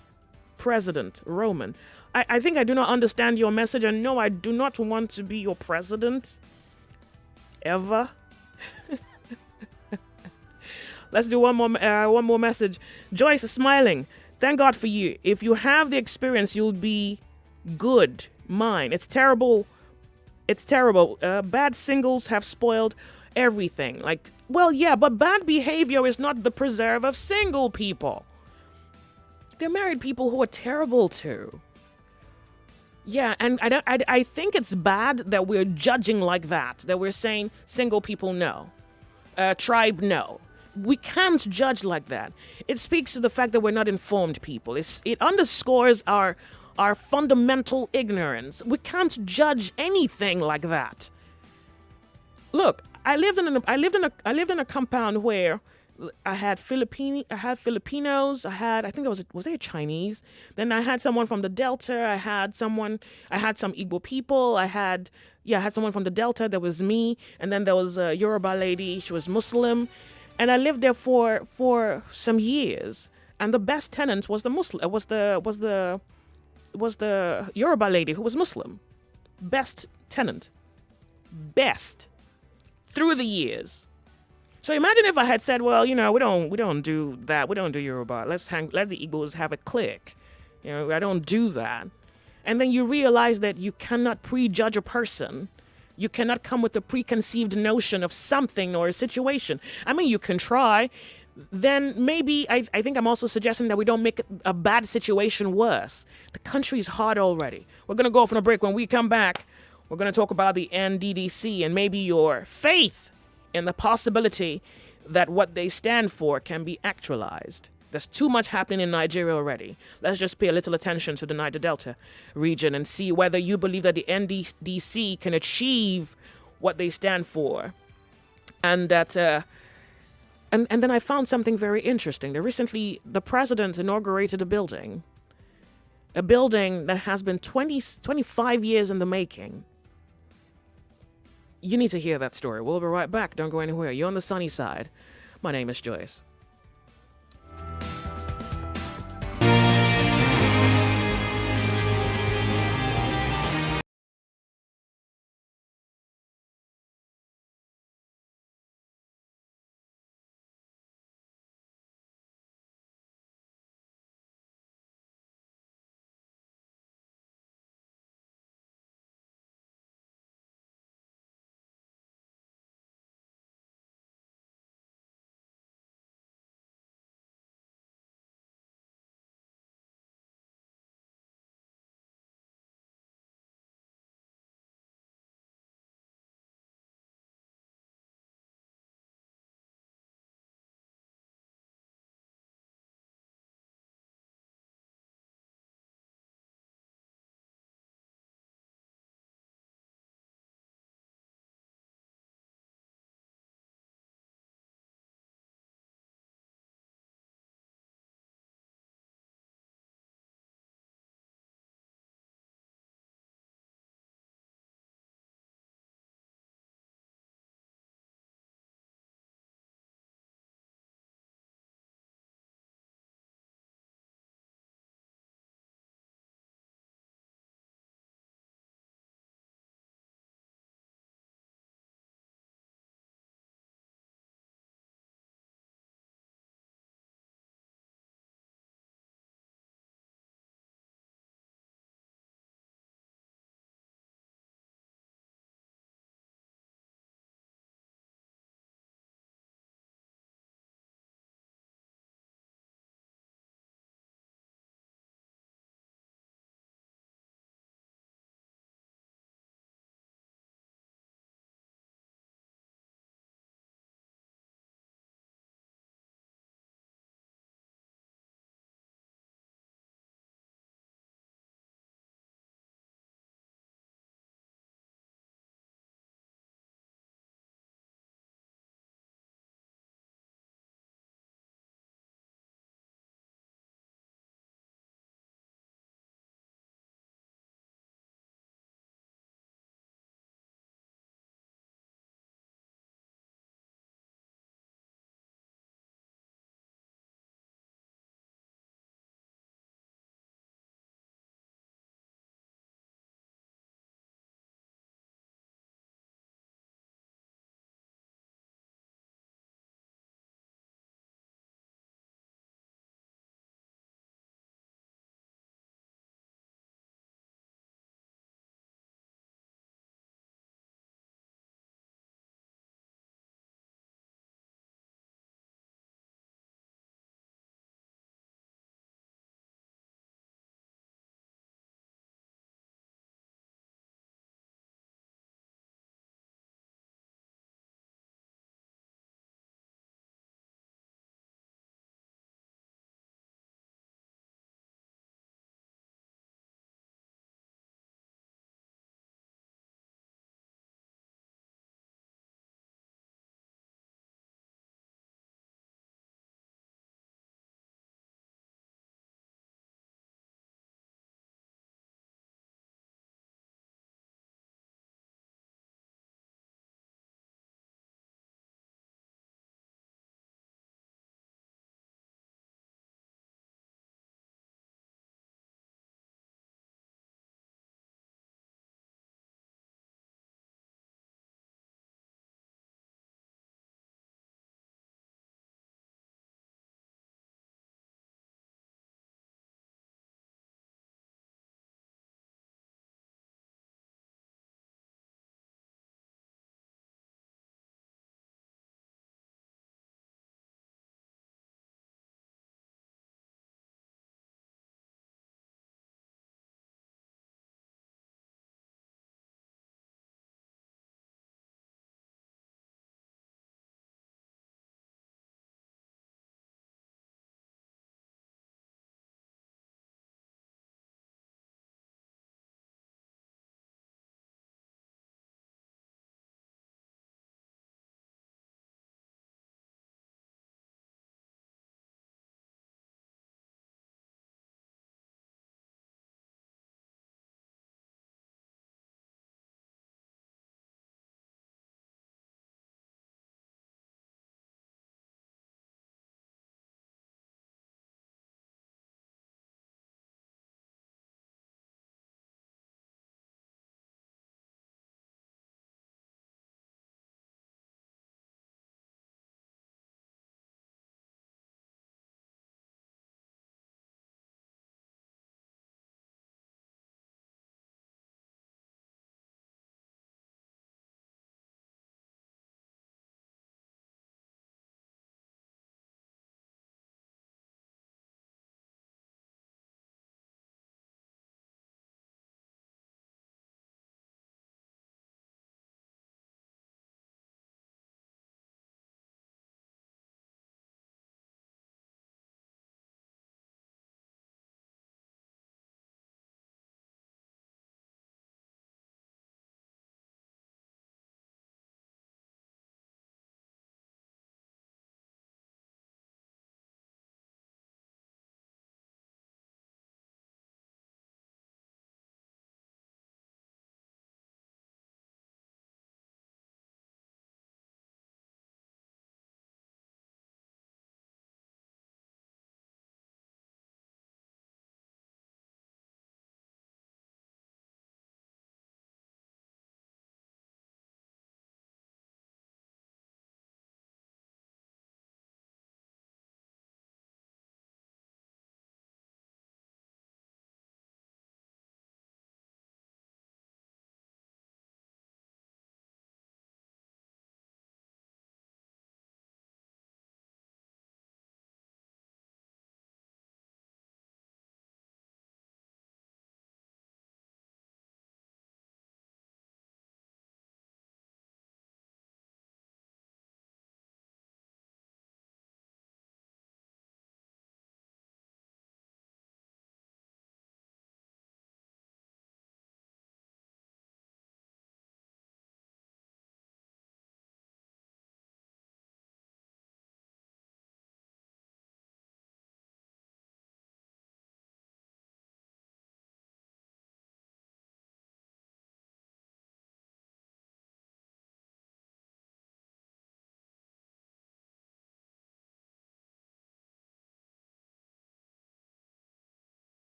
President Roman. I think I do not understand your message, and no, I do not want to be your president. Ever. Let's do one more message. Joyce is smiling. Thank God for you. If you have the experience, you'll be good. Mine. It's terrible. It's terrible. Bad singles have spoiled everything. Like, well, yeah, but bad behavior is not the preserve of single people. They're married people who are terrible too. Yeah, and I think it's bad that we're judging like that we're saying single people no, tribe no. We can't judge like that. It speaks to the fact that we're not informed people. It underscores our fundamental ignorance. We can't judge anything like that. Look, I lived in a compound where I had Filipinos, I think was they Chinese? Then I had someone from the Delta, I had some Igbo people, I had someone from the Delta, there was me, and then there was a Yoruba lady, she was Muslim, and I lived there for some years. And the best tenant was the Yoruba lady who was Muslim. Best tenant. Best through the years. So imagine if I had said, well, we don't do that. We don't do Yoruba. Let the Igbos have it click. I don't do that. And then you realize that you cannot prejudge a person. You cannot come with a preconceived notion of something or a situation. I mean, you can try. Then maybe I think I'm also suggesting that we don't make a bad situation worse. The country's hard already. We're going to go off on a break. When we come back, we're going to talk about the NDDC and maybe your faith in the possibility that what they stand for can be actualized. There's too much happening in Nigeria already. Let's just pay a little attention to the Niger Delta region and see whether you believe that the NDDC can achieve what they stand for. And that, and then I found something very interesting. The president inaugurated a building that has been 25 years in the making. You need to hear that story. We'll be right back. Don't go anywhere. You're on the sunny side. My name is Joyce.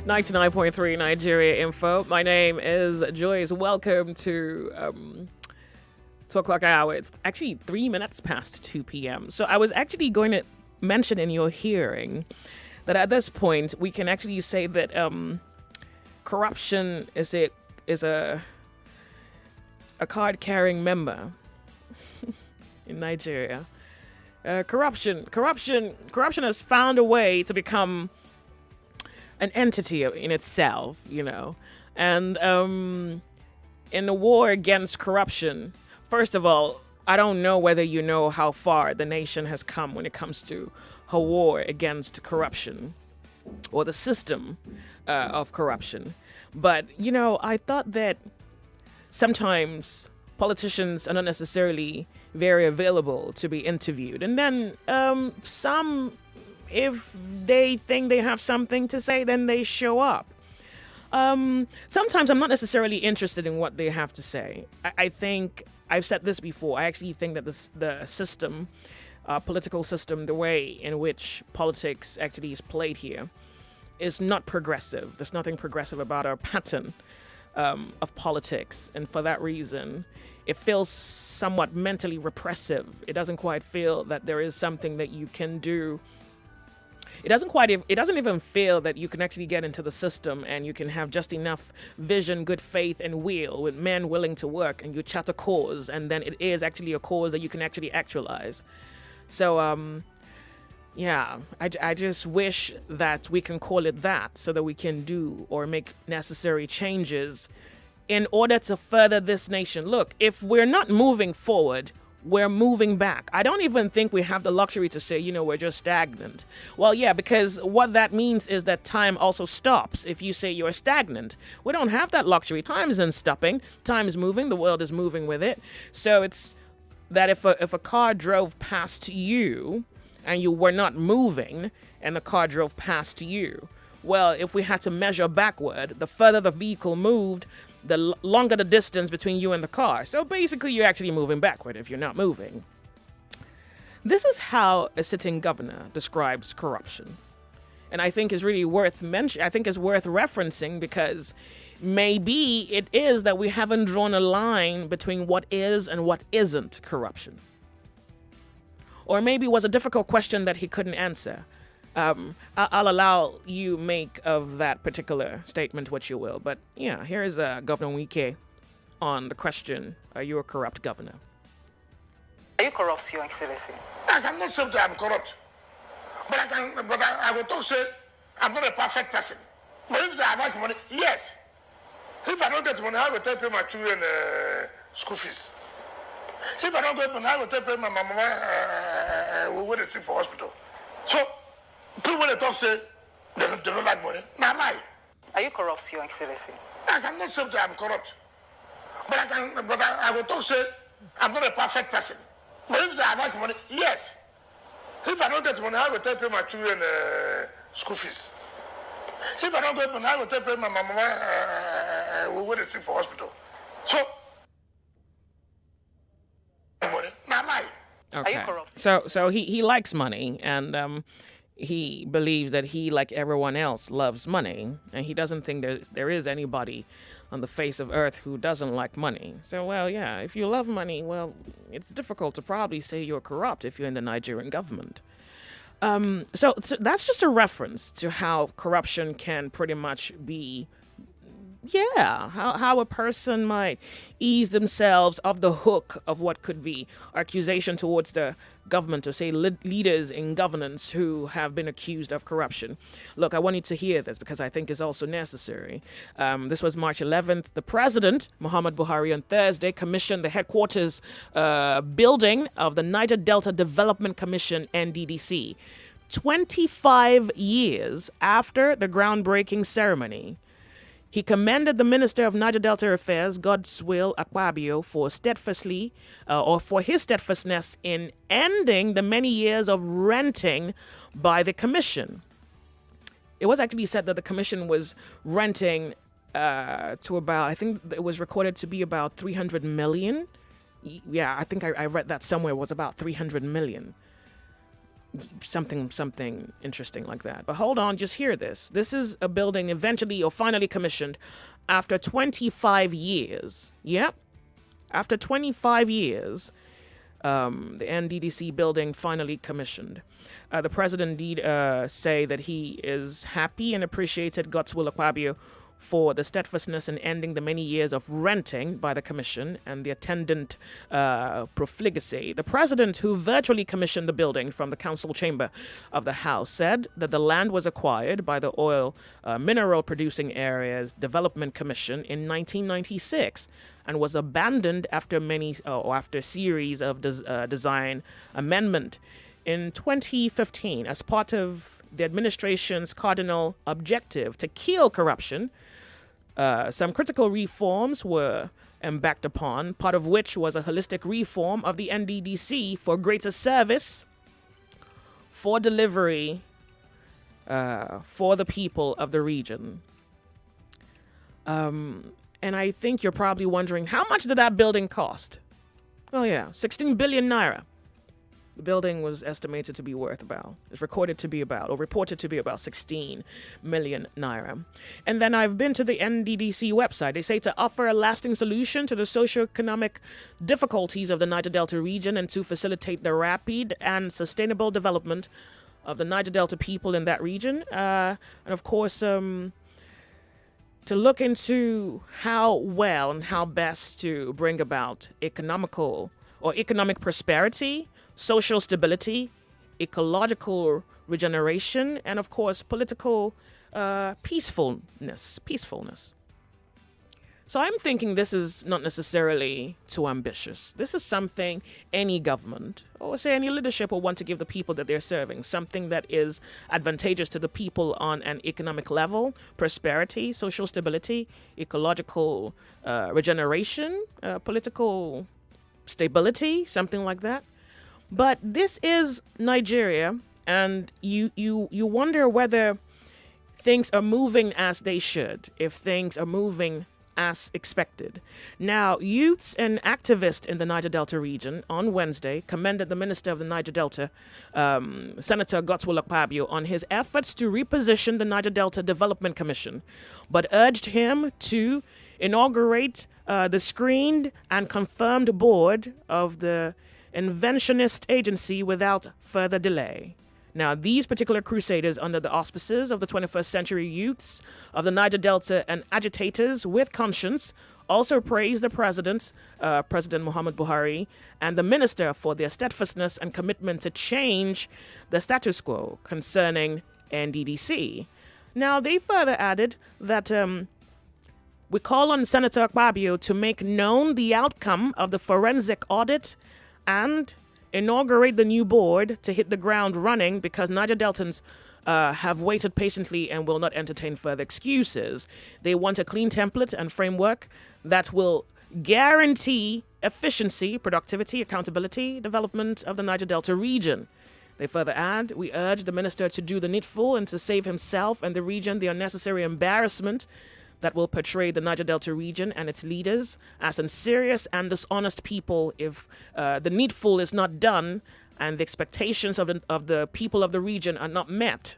99.3 Nigeria Info. My name is Joyce. Welcome to 2 o'clock hour. It's actually 3 minutes past 2 p.m. So I was actually going to mention in your hearing that at this point we can actually say that corruption is a card-carrying member in Nigeria. Corruption has found a way to become an entity in itself, and in the war against corruption, first of all, I don't know whether you know how far the nation has come when it comes to a war against corruption or the system of corruption. But, I thought that sometimes politicians are not necessarily very available to be interviewed. And then some, if they think they have something to say, then they show up. Sometimes I'm not necessarily interested in what they have to say. I think, I've said this before, I actually think that the system, political system, the way in which politics actually is played here is not progressive. There's nothing progressive about our pattern of politics. And for that reason, it feels somewhat mentally repressive. It doesn't quite feel that there is something that you can do. It doesn't even feel that you can actually get into the system and you can have just enough vision, good faith, and will with men willing to work, and you chart a cause, and then it is actually a cause that you can actually actualize. So, I just wish that we can call it that so that we can do or make necessary changes in order to further this nation. Look, if we're not moving forward, we're moving back. I don't even think we have the luxury to say, we're just stagnant. Well, yeah, because what that means is that time also stops if you say you're stagnant. We don't have that luxury. Time isn't stopping. Time is moving. The world is moving with it. So it's that if a car drove past you and you were not moving and the car drove past you, well, if we had to measure backward, the further the vehicle moved, the longer the distance between you and the car. So basically, you're actually moving backward if you're not moving. This is how a sitting governor describes corruption. And I think is really worth mentioning. I think is worth referencing because maybe it is that we haven't drawn a line between what is and what isn't corruption. Or maybe it was a difficult question that he couldn't answer. I'll allow you make of that particular statement what you will. But yeah, here is Governor Wike on the question, are you a corrupt governor? Are you corrupt, Your Excellency? I cannot say that I'm corrupt. But I will talk say I'm not a perfect person. But if I like money, yes. If I don't get money, I will take pay my children school fees. If I don't get money, I will take pay my mama when they sick for hospital. So people when they talk say they don't like money. Now lie. Are you corrupt, Your Excellency? I cannot say that I'm corrupt. But I will talk say I'm not a perfect person. But if I like money, yes. If I don't get money, I will take pay my children school fees. If I don't get money, I will take pay my mama when they sick for hospital. So money. Now lie. Okay. Are you corrupt? So he likes money, and he believes that he, like everyone else, loves money, and he doesn't think there is anybody on the face of earth who doesn't like money. So, well, yeah, if you love money, well, it's difficult to probably say you're corrupt if you're in the Nigerian government. So that's just a reference to how corruption can pretty much be, how a person might ease themselves off the hook of what could be accusation towards the government, or say leaders in governance who have been accused of corruption. Look, I want you to hear this because I think it's also necessary. This was March 11th. The president, Muhammad Buhari, on Thursday commissioned the headquarters building of the Niger Delta Development Commission, NDDC. 25 years after the groundbreaking ceremony, he commended the Minister of Niger Delta Affairs, Godswill Akpabio, for his steadfastness in ending the many years of renting by the commission. It was actually said that the commission was renting to about, I think it was recorded to be about 300 million. Yeah, I think I read that somewhere, was about 300 million. something interesting like that. But hold on, just hear this. This is a building eventually or finally commissioned after 25 years. Yep. After 25 years, the NDDC building finally commissioned. The president did say that he is happy and appreciated Godswill Akpabio for the steadfastness in ending the many years of renting by the commission and the attendant profligacy. The president, who virtually commissioned the building from the council chamber of the House, said that the land was acquired by the Oil Mineral Producing Areas Development Commission in 1996 and was abandoned after after a series of design amendment. In 2015, as part of the administration's cardinal objective to kill corruption, some critical reforms were embarked upon, part of which was a holistic reform of the NDDC for greater service, for delivery, for the people of the region. And I think you're probably wondering, how much did that building cost? Oh yeah, 16 billion naira. The building was estimated to be worth it's reported to be about 16 million naira. And then I've been to the NDDC website. They say to offer a lasting solution to the socioeconomic difficulties of the Niger Delta region and to facilitate the rapid and sustainable development of the Niger Delta people in that region. And of course, to look into how well and how best to bring about economic prosperity, social stability, ecological regeneration, and of course, political peacefulness. So I'm thinking this is not necessarily too ambitious. This is something any government, or say any leadership, will want to give the people that they're serving, something that is advantageous to the people on an economic level, prosperity, social stability, ecological regeneration, political stability, something like that. But this is Nigeria, and you wonder whether things are moving as they should, if things are moving as expected. Now, youths and activists in the Niger Delta region on Wednesday commended the Minister of the Niger Delta, Senator Godswill Akpabio, on his efforts to reposition the Niger Delta Development Commission, but urged him to inaugurate the screened and confirmed board of the Inventionist Agency without further delay. Now, these particular crusaders under the auspices of the 21st century youths of the Niger Delta and agitators with conscience also praised the President Muhammad Buhari, and the Minister for their steadfastness and commitment to change the status quo concerning NDDC. Now, they further added that we call on Senator Akpabio to make known the outcome of the forensic audit and inaugurate the new board to hit the ground running, because Niger Deltans have waited patiently and will not entertain further excuses. They want a clean template and framework that will guarantee efficiency, productivity, accountability, development of the Niger Delta region. They further add, we urge the minister to do the needful and to save himself and the region the unnecessary embarrassment that will portray the Niger Delta region and its leaders as unserious and dishonest people if the needful is not done and the expectations of the people of the region are not met.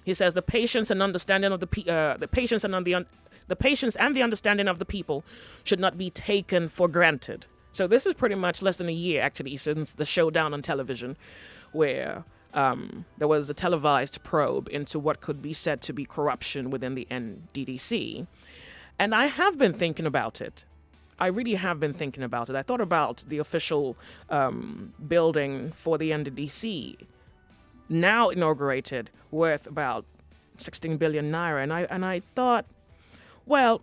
He says the patience and understanding of the patience and the understanding of the people should not be taken for granted. So this is pretty much less than a year, actually, since the showdown on television, where there was a televised probe into what could be said to be corruption within the NDDC. And I have been thinking about it. I really have been thinking about it. I thought about the official building for the NDDC, now inaugurated, worth about 16 billion naira. And I thought, well,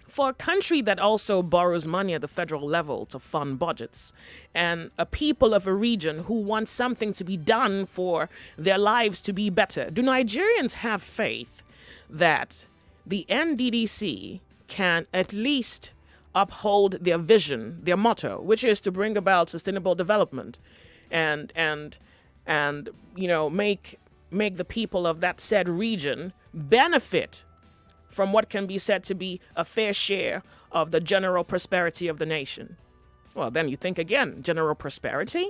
for a country that also borrows money at the federal level to fund budgets, and a people of a region who want something to be done for their lives to be better, do Nigerians have faith that the NDDC can at least uphold their vision, their motto, which is to bring about sustainable development and make the people of that said region benefit from what can be said to be a fair share of the general prosperity of the nation? Well, then you think again, general prosperity?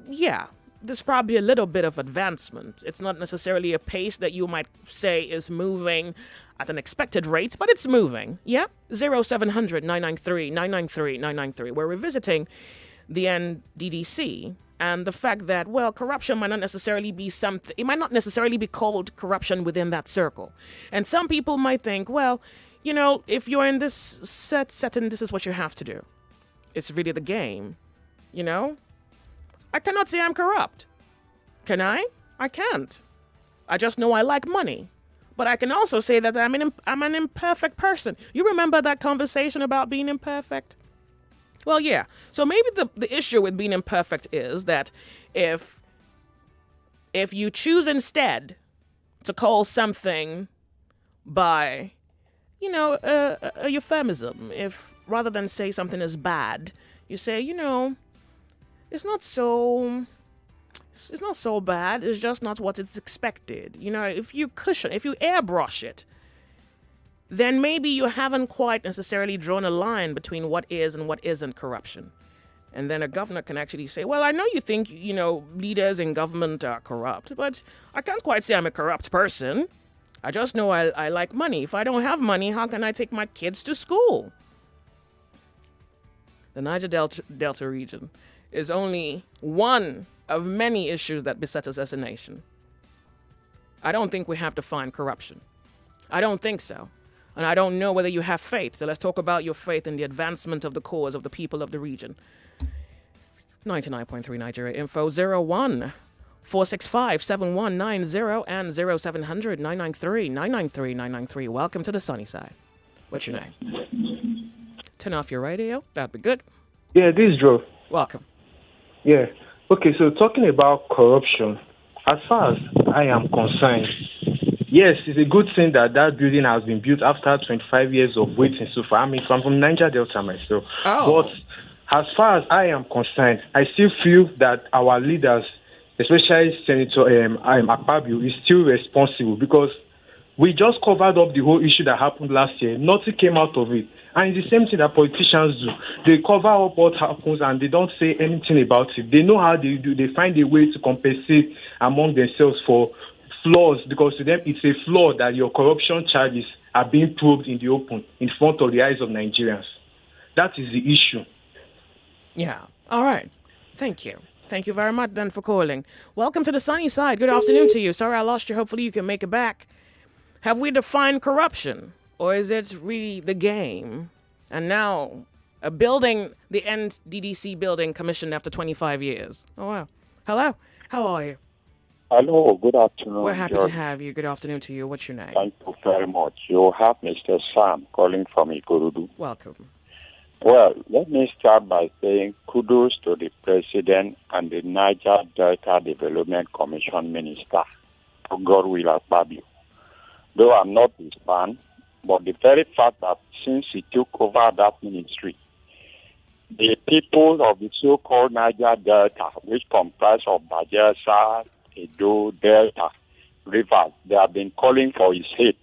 Yeah, there's probably a little bit of advancement. It's not necessarily a pace that you might say is moving at an expected rate, but it's moving. Yeah? 0700 993 993 993. We're revisiting the NDDC and the fact that, well, corruption might not necessarily be something, it might not necessarily be called corruption within that circle. And some people might think, well, you know, if you're in this setting, this is what you have to do. It's really the game, you know? I cannot say I'm corrupt. Can I? I can't. I just know I like money. But I can also say that I'm an imperfect person. You remember that conversation about being imperfect? Well, yeah. So maybe the issue with being imperfect is that if you choose instead to call something by, you know, a euphemism, if rather than say something is bad, you say, you know, it's not so bad. It's just not what it's expected. You know, if you airbrush it, then maybe you haven't quite necessarily drawn a line between what is and what isn't corruption. And then a governor can actually say, well, I know you think, you know, leaders in government are corrupt, but I can't quite say I'm a corrupt person. I just know I like money. If I don't have money, how can I take my kids to school? The Niger Delta region is only one of many issues that beset us as a nation. I don't think we have to find corruption. I don't think so. And I don't know whether you have faith. So let's talk about your faith in the advancement of the cause of the people of the region. 99.3 Nigeria Info 01 465 7190 and 0700 993 993 993. Welcome to the sunny side. What's your name? Turn off your radio. That'd be good. Yeah, this is Joe. Welcome. Yeah. Okay, so talking about corruption, as far as I am concerned, yes, it's a good thing that building has been built after 25 years of waiting so far. I mean, I'm from Niger Delta myself. Oh. But as far as I am concerned, I still feel that our leaders, especially Senator Akpabio, is still responsible because we just covered up the whole issue that happened last year. Nothing came out of it. And it's the same thing that politicians do. They cover up what happens and they don't say anything about it. They know how they do. They find a way to compensate among themselves for flaws because to them it's a flaw that your corruption charges are being probed in the open in front of the eyes of Nigerians. That is the issue. Yeah. All right. Thank you. Thank you very much then for calling. Welcome to the sunny side. Good afternoon to you. Sorry I lost you. Hopefully you can make it back. Have we defined corruption? Or is it really the game? And now, a building, the NDDC building commissioned after 25 years. Oh, wow. Hello. How are you? Hello. Good afternoon. We're happy to have you. Good afternoon to you. What's your name? Thank you very much. You have Mr. Sam calling from Ikorodu. Welcome. Well, let me start by saying kudos to the President and the Niger Delta Development Commission Minister, Godwill Akpabio. Though I'm not his fan, but the very fact that since he took over that ministry, the people of the so-called Niger Delta, which comprise of Bayelsa, Edo, Delta, Rivers, they have been calling for his head.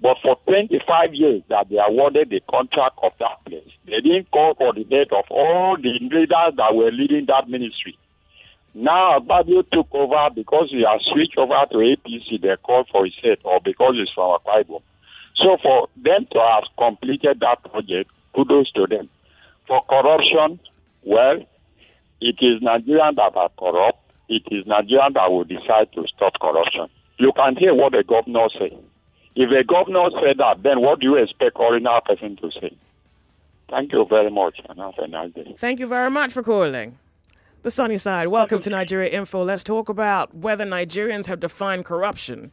But for 25 years that they awarded the contract of that place, they didn't call for the head of all the leaders that were leading that ministry. Now, Akpabio took over because he has switched over to APC, they called for his head, or because he's from Akwa Ibom. So for them to have completed that project, kudos to them. For corruption, well, it is Nigerians that are corrupt. It is Nigerians that will decide to stop corruption. You can hear what the governor said. If the governor said that, then what do you expect ordinary person to say? Thank you very much, and have a nice day. Thank you very much for calling. The sunny side. Welcome to Nigeria Info. Let's talk about whether Nigerians have defined corruption,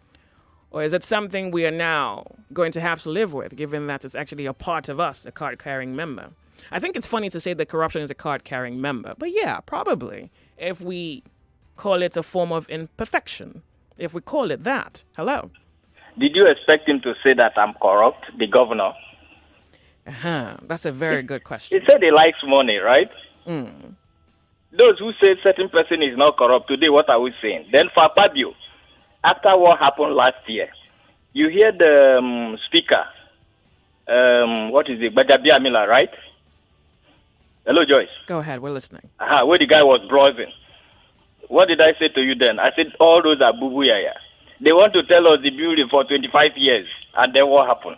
or is it something we are now going to have to live with, given that it's actually a part of us, a card-carrying member. I think it's funny to say that corruption is a card-carrying member, but yeah, probably, if we call it a form of imperfection, if we call it that. Hello. Did you expect him to say that I'm corrupt, the governor? That's a very good question. He said he likes money, right? Mm. Those who say certain person is not corrupt today, what are we saying? Then for Akpabio, after what happened last year, you hear the speaker, what is it, Bajabia Miller, right? Hello, Joyce. Go ahead, we're listening. Where the guy was browsing. What did I say to you then? I said all those are boo-boo yaya. They want to tell us the building for 25 years, and then what happened?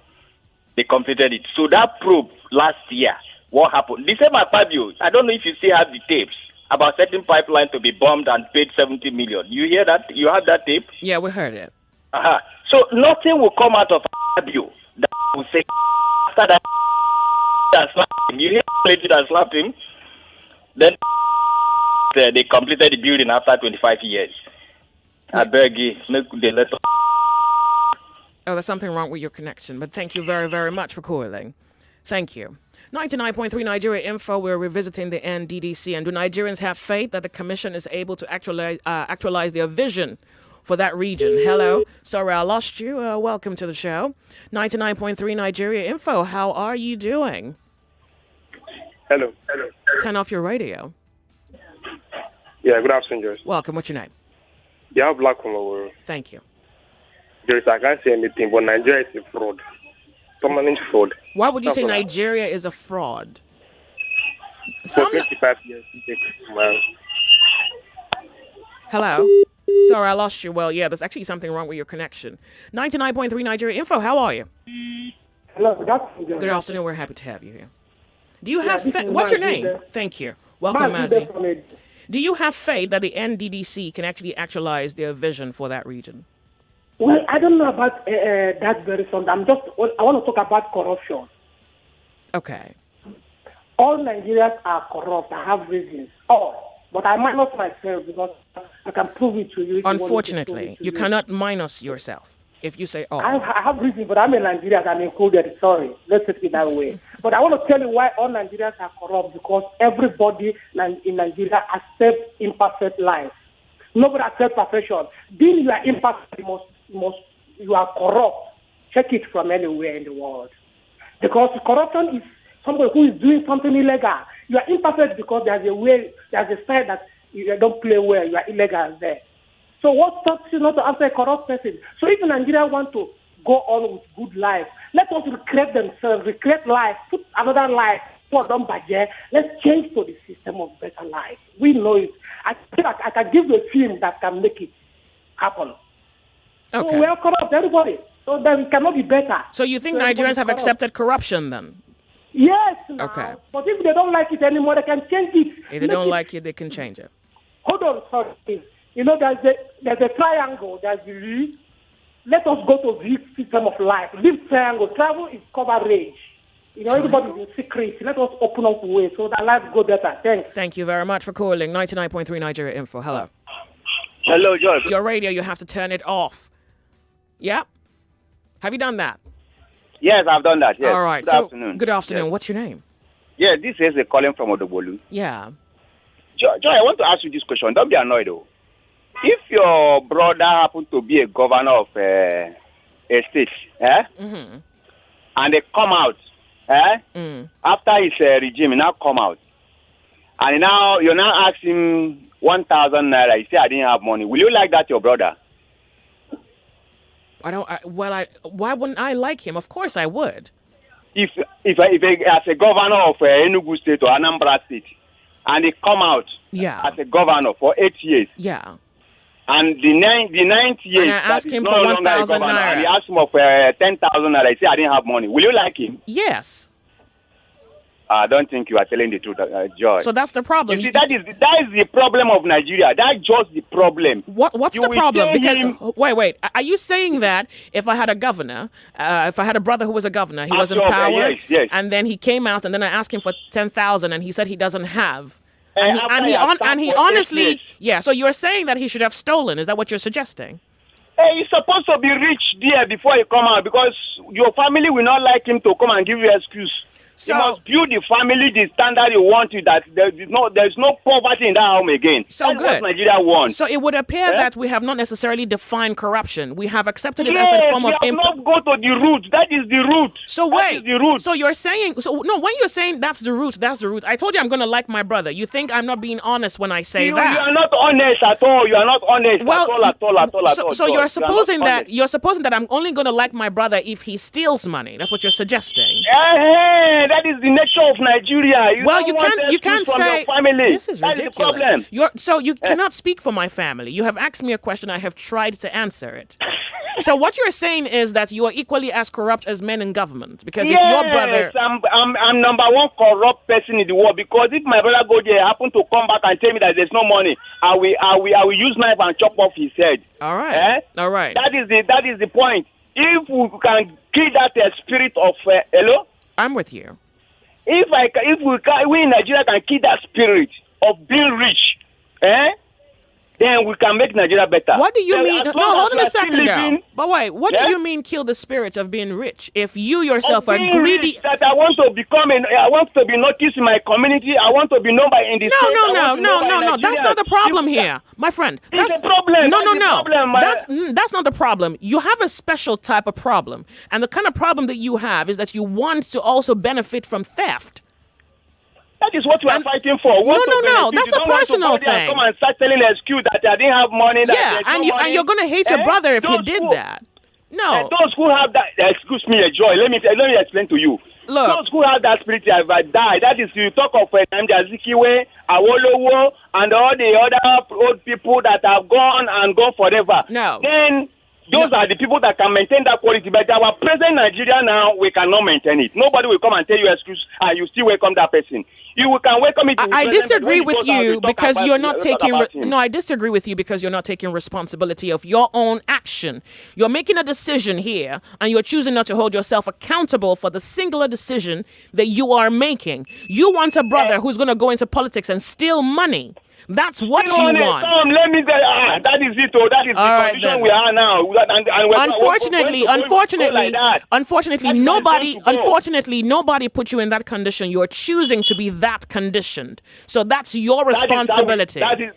They completed it. So that probe last year, what happened? The same Akpabio, I don't know if you still have the tapes about certain pipeline to be bombed and paid 70 million. You hear that? You have that tape? Yeah, we heard it. So nothing will come out of Akpabio that will say after that slapped him. You hear the lady that slapped him? Then they completed the building after 25 years. I beg you, make the letter. Oh, there's something wrong with your connection, but thank you very, very much for calling. Thank you. 99.3 Nigeria Info, we're revisiting the NDDC. And do Nigerians have faith that the commission is able to actualize their vision for that region? Hello. Sorry, I lost you. Welcome to the show. 99.3 Nigeria Info, how are you doing? Hello. Turn off your radio. Yeah, good afternoon, Joyce. Welcome. What's your name? Yeah, Black Woman. Thank you. Joyce, I can't say anything, but Nigeria is a fraud. Permanent fraud. Why would you say Nigeria is a fraud? For 25 years. Hello? Sorry, I lost you. Well, yeah, there's actually something wrong with your connection. 99.3 Nigeria Info, how are you? Hello, good afternoon. Good afternoon. We're happy to have you here. Do you have faith? What's your name? Thank you. Welcome, Mazi. Do you have faith that the NDDC can actually actualize their vision for that region? Well, I don't know about that very soon. I want to talk about corruption. Okay. All Nigerians are corrupt. I have reasons. All. But I minus myself because I can prove it to you. Unfortunately, you cannot minus yourself if you say all. I have reasons, but I'm a Nigerian. I'm included. Sorry. Let's take it that way. But I want to tell you why all Nigerians are corrupt, because everybody in Nigeria accepts imperfect life. Nobody accepts perfection. Being you are imperfect, you are corrupt. Check it from anywhere in the world. Because corruption is somebody who is doing something illegal. You are imperfect because there's a side that you don't play well. You are illegal there. So what stops you not to answer a corrupt person? So if Nigeria want to go on with good life, let us recreate themselves, recreate life, put another life. Let's change to the system of better life. We know it. I feel like I can give you a film that can make it happen. Okay. So we are corrupt, everybody. So then it cannot be better. So you think Nigerians have accepted corruption then? Yes. Now. Okay. But if they don't like it anymore, they can change it. If they don't like it, they can change it. Hold on, sorry. You know, there's a triangle. There's the V. Let us go to this system of life. This triangle. Travel is coverage. You know, everybody's in secret. Let us open up the way so that life go better. Thanks. Thank you very much for calling. 99.3 Nigeria Info. Hello. Hello, Joyce. Your radio, you have to turn it off. Yeah? Have you done that? Yes, I've done that. Yes. All right. Good afternoon. Good afternoon. Yes. What's your name? Yeah, this is a calling from Odobolu. Yeah. Joy, I want to ask you this question. Don't be annoyed, though. If your brother happened to be a governor of a state, Mm-hmm. and they come out, after his regime, he now come out, and now you're now asking 1,000 naira. You say I didn't have money. Will you like that, your brother? Why wouldn't I like him? Of course I would. If as a governor of Enugu State or Anambra State, and he come out as a governor for 8 years. Yeah. And the ninth year, and I ask him for 1,000 naira. He asked him for 10,000 naira. He said, I didn't have money. Will you like him? Yes. I don't think you are telling the truth, Joy. So that's the problem. You see, that is the problem of Nigeria. That's just the problem. What's the problem? Because wait. Are you saying that if I had a governor, if I had a brother who was a governor, he was in power, yes. and then he came out, and then I asked him for 10,000, and he said he doesn't have. And he honestly, so you're saying that he should have stolen. Is that what you're suggesting? Hey, he's supposed to be rich there before he come out, because your family will not like him to come and give you an excuse. So, you must build the family the standard you want to, that there's no poverty in that home again. So that's good. What Nigeria wants. So it would appear that we have not necessarily defined corruption. We have accepted it as a form of... we have not go to the root. That is the root. So wait. That is the root. So you're saying... when you're saying that's the root, I told you I'm going to like my brother. You think I'm not being honest when I say that? You are not honest at all. You are not honest at all. So you're supposing that I'm only going to like my brother if he steals money. That's what you're suggesting. That is the nature of Nigeria. You can't from say your family. this is that ridiculous. Is the problem. You cannot speak for my family. You have asked me a question. I have tried to answer it. So what you're saying is that you are equally as corrupt as men in government, because if your brother, I'm number one corrupt person in the world, because if my brother go there, happen to come back and tell me that there's no money, I will use knife and chop off his head. All right, all right. That is the point. If we can kill that spirit of hello, I'm with you. If we in Nigeria can kill that spirit of being rich, then we can make Nigeria better. What do you mean? No, hold on a second now. But wait, what Yeah? do you mean kill the spirit of being rich? If you yourself are being greedy... rich, that I want to be noticed in my community. I want to be known by in the state. No. That's not the problem here, my friend. It's a problem. That's not the problem. You have a special type of problem, and the kind of problem that you have is that you want to also benefit from theft. That is what we are fighting for. No. That's a personal thing. Come and start telling an excuse that I didn't have money. And you're going to hate your brother if he did that. No. And those who have that, excuse me, Joy. Let me explain to you. Look. Those who have that spirit have died. That is, you talk of Nnamdi Azikiwe, Awolowo, and all the other old people that have gone forever. No. Then those are the people that can maintain that quality. But our present Nigeria now, we cannot maintain it. Nobody will come and tell you excuse, and you still welcome that person. You can welcome it. I disagree with you because you're not taking. I disagree with you because you're not taking responsibility of your own action. You're making a decision here, and you're choosing not to hold yourself accountable for the singular decision that you are making. You want a brother who's going to go into politics and steal money. That's what you want. Let me say, that is it. That is the condition we are now. Unfortunately, nobody put you in that condition. You're choosing to be that conditioned. So that's your responsibility. I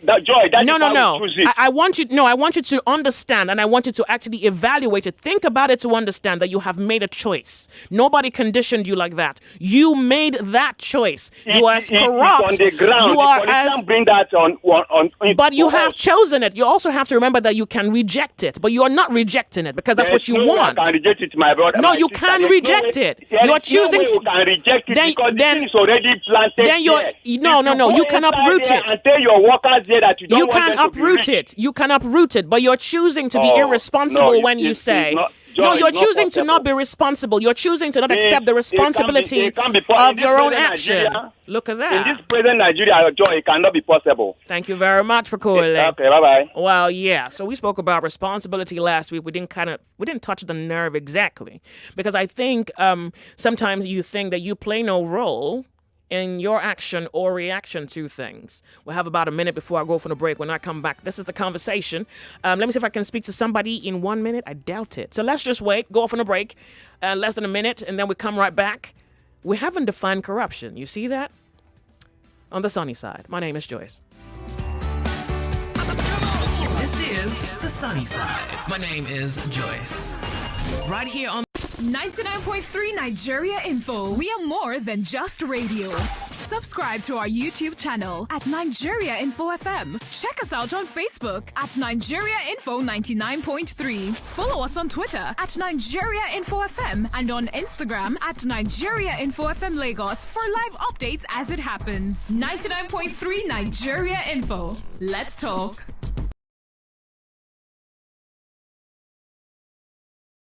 want you to understand, and I want you to actually evaluate it. Think about it to understand that you have made a choice. Nobody conditioned you like that. You made that choice. You are as corrupt. On the ground. You are as bring that but you have chosen it. You also have to remember that you can reject it, but you are not rejecting it because that's what you want. I can reject it, my brother. No, you can reject it. You're choosing. You can reject it because the thing is already planted. Then you can uproot it. And tell your workers there that you don't want them to be rich. You can uproot it, but you're choosing to be irresponsible when you say. No, you're choosing to not be responsible. You're choosing to not accept the responsibility of your own action. Look at that. In this present Nigeria, Joy, it cannot be possible. Thank you very much for calling. Okay, bye-bye. Well, yeah. So we spoke about responsibility last week. We didn't touch the nerve exactly, because I think sometimes you think that you play no role in your action or reaction to things. We'll have about a minute before I go for the break. When I come back, this is the conversation. Let me see if I can speak to somebody in 1 minute. I doubt it. So let's just wait, go off on a break, less than a minute, and then we come right back. We haven't defined corruption. You see that? On the sunny side. My name is Joyce. This is the sunny side. My name is Joyce. Right here on 99.3 Nigeria Info. We are more than just radio. Subscribe to our YouTube channel at Nigeria Info FM. Check us out on Facebook at Nigeria Info 99.3. Follow us on Twitter at Nigeria Info FM and on Instagram at Nigeria Info FM Lagos for live updates as it happens. 99.3 Nigeria Info. Let's talk.